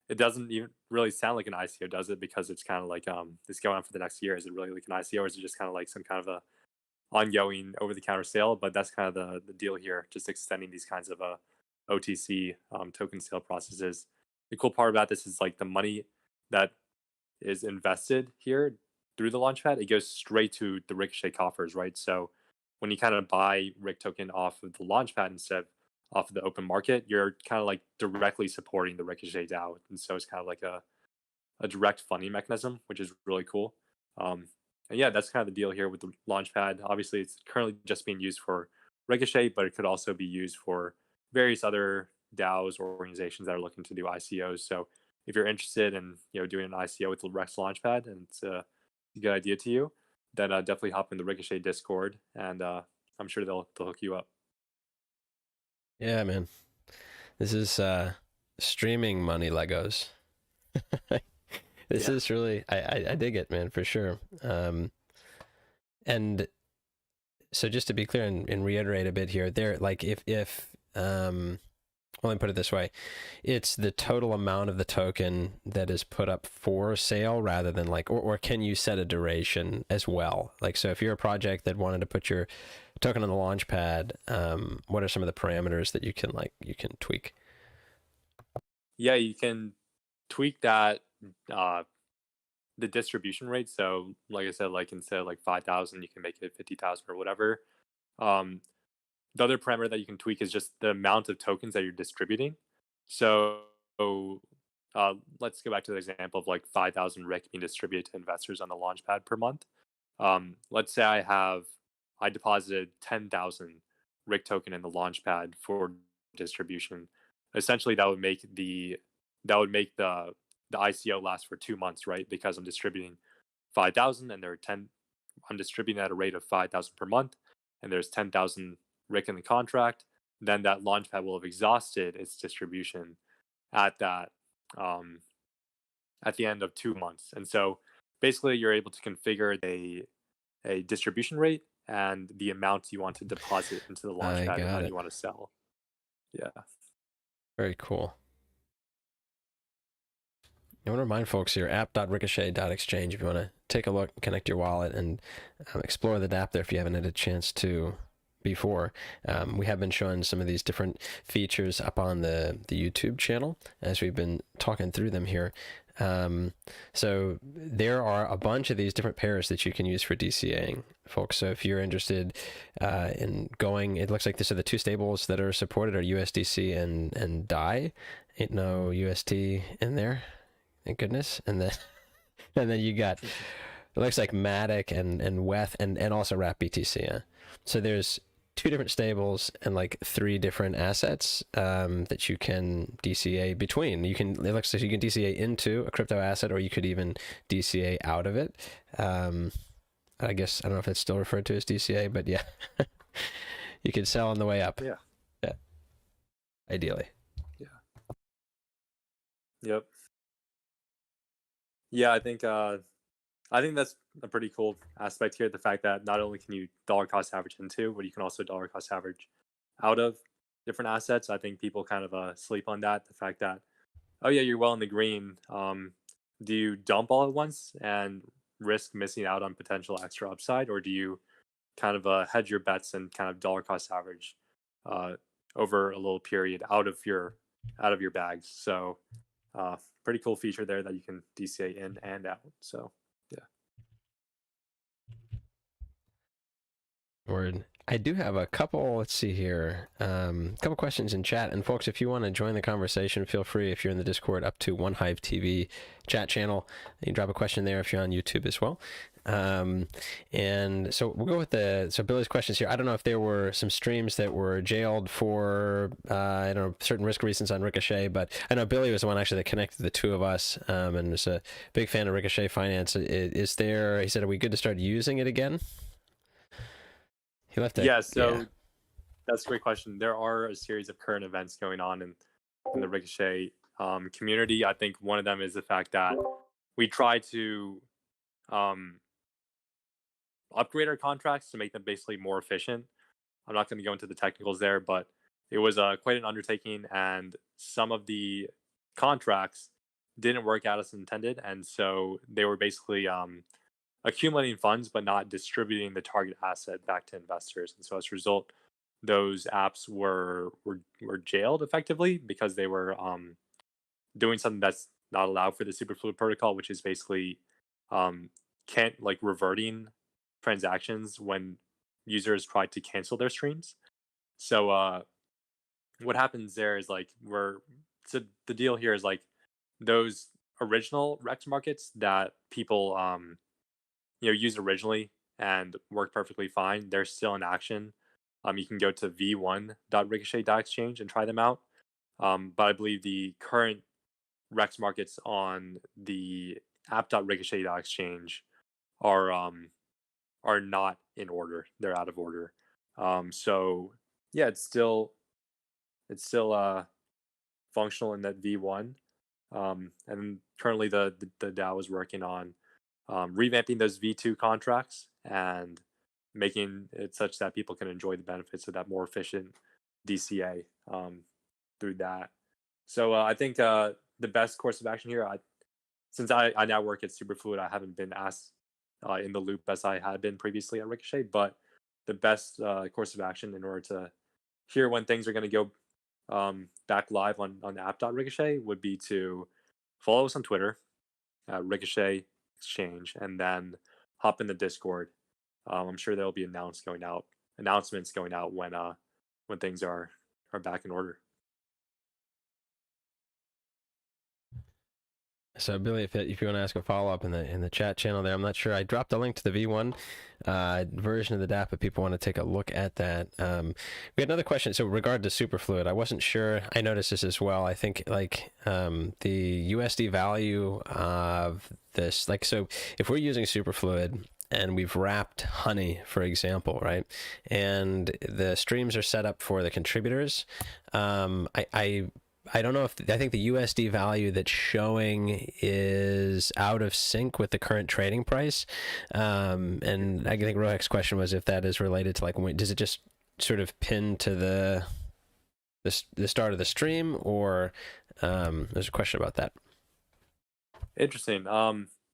It doesn't even really sound like an ICO, does it? Because it's kind of like it's going on for the next year. Is it really like an ICO, or is it just kind of like some kind of a ongoing over-the-counter sale? But that's kind of the deal here, just extending these kinds of OTC token sale processes. The cool part about this is like the money that is invested here through the Launchpad, it goes straight to the Ricochet coffers, right? So when you kind of buy RIC token off of the Launchpad instead of off of the open market, you're kind of like directly supporting the Ricochet DAO. And so it's kind of like a direct funding mechanism, which is really cool. And yeah, that's kind of the deal here with the Launchpad. Obviously, it's currently just being used for Ricochet, but it could also be used for various other DAOs or organizations that are looking to do ICOs. So if you're interested in doing an ICO with the Rex Launchpad, and it's a good idea to you, then definitely hop in the Ricochet Discord, and I'm sure they'll hook you up. Yeah, man. This is streaming money Legos. This is really I dig it, man, for sure. And so just to be clear and reiterate a bit here, there, like if well, let me put it this way. It's the total amount of the token that is put up for sale rather than like, or can you set a duration as well? Like, so if you're a project that wanted to put your token on the launch pad, what are some of the parameters that you can tweak? Yeah, you can tweak that, the distribution rate. So like I said, like instead of like 5,000, you can make it 50,000 or whatever. Um, the other parameter that you can tweak is just the amount of tokens that you're distributing. So let's go back to the example of like 5,000 RIC being distributed to investors on the launchpad per month. Let's say I deposited 10,000 RIC token in the launchpad for distribution. Essentially, that would make the ICO last for 2 months, right? Because I'm distributing 5,000, and there are 10. I'm distributing at a rate of 5,000 per month, and there's 10,000 RIC in the contract. Then that launchpad will have exhausted its distribution at that at the end of 2 months. And so basically, you're able to configure a distribution rate and the amount you want to deposit into the launchpad and how you want to sell. Yeah. Very cool. I want to remind folks here, app.ricochet.exchange, if you want to take a look, connect your wallet, and explore the app there if you haven't had a chance to before. We have been showing some of these different features up on the YouTube channel as we've been talking through them here. So there are a bunch of these different pairs that you can use for DCAing, folks. So if you're interested in going, it looks like these are the two stables that are supported are USDC and DAI. Ain't no UST in there, thank goodness. And then you got, it looks like Matic and WETH and also Wrap BTC. Yeah? So there's two different stables and like three different assets that you can DCA between. It looks like you can DCA into a crypto asset, or you could even DCA out of it. I guess I don't know if it's still referred to as DCA, but yeah, you could sell on the way up. Yeah. Ideally. Yeah. Yep. Yeah, I think that's a pretty cool aspect here. The fact that not only can you dollar cost average into, but you can also dollar cost average out of different assets. I think people kind of sleep on that. The fact that, oh yeah, you're well in the green. Do you dump all at once and risk missing out on potential extra upside, or do you kind of hedge your bets and kind of dollar cost average over a little period out of your bags? So pretty cool feature there that you can DCA in and out. So yeah. Word. I do have a couple, let's see here, couple questions in chat. And folks, if you want to join the conversation, feel free, if you're in the Discord, up to One Hive TV chat channel. You can drop a question there if you're on YouTube as well. And so we'll go with so Billy's questions here. I don't know if there were some streams that were jailed for, I don't know, certain risk reasons on Ricochet, but I know Billy was the one actually that connected the two of us, and was a big fan of Ricochet Finance. He said, are we good to start using it again? He left it. Yeah, so that's a great question. There are a series of current events going on in the Ricochet community. I think one of them is the fact that we try to upgrade our contracts to make them basically more efficient. I'm not going to go into the technicals there, but it was quite an undertaking, and some of the contracts didn't work out as intended, and so they were basically accumulating funds but not distributing the target asset back to investors. And so as a result, those apps were jailed effectively because they were doing something that's not allowed for the Superfluid protocol, which is basically can't like reverting transactions when users try to cancel their streams. So what happens there is like the deal here is like those original Rex markets that people used originally and worked perfectly fine, they're still in action. You can go to v1.ricochet.exchange and try them out. But I believe the current Rex markets on the app.ricochet.exchange are not in order. They're out of order. So yeah, it's still functional in that V1. And currently the DAO is working on revamping those V2 contracts and making it such that people can enjoy the benefits of that more efficient DCA through that. So I think the best course of action here, since I now work at Superfluid, I haven't been as in the loop as I had been previously at Ricochet, but the best course of action in order to hear when things are going to go back live on app.ricochet would be to follow us on Twitter at Ricochet.Exchange and then hop in the Discord. I'm sure there'll be announcements going out when things are back in order. So Billy, if you want to ask a follow up in the chat channel there, I'm not sure. I dropped a link to the V1 version of the DApp if people want to take a look at that. We had another question. So regard to Superfluid, I wasn't sure. I noticed this as well. I think like the USD value of this, like, so if we're using Superfluid and we've wrapped Honey, for example, right, and the streams are set up for the contributors, I don't know if I think the USD value that's showing is out of sync with the current trading price. And I think Rohek's question was if that is related to, like, does it just sort of pin to the start of the stream, or there's a question about that. Interesting.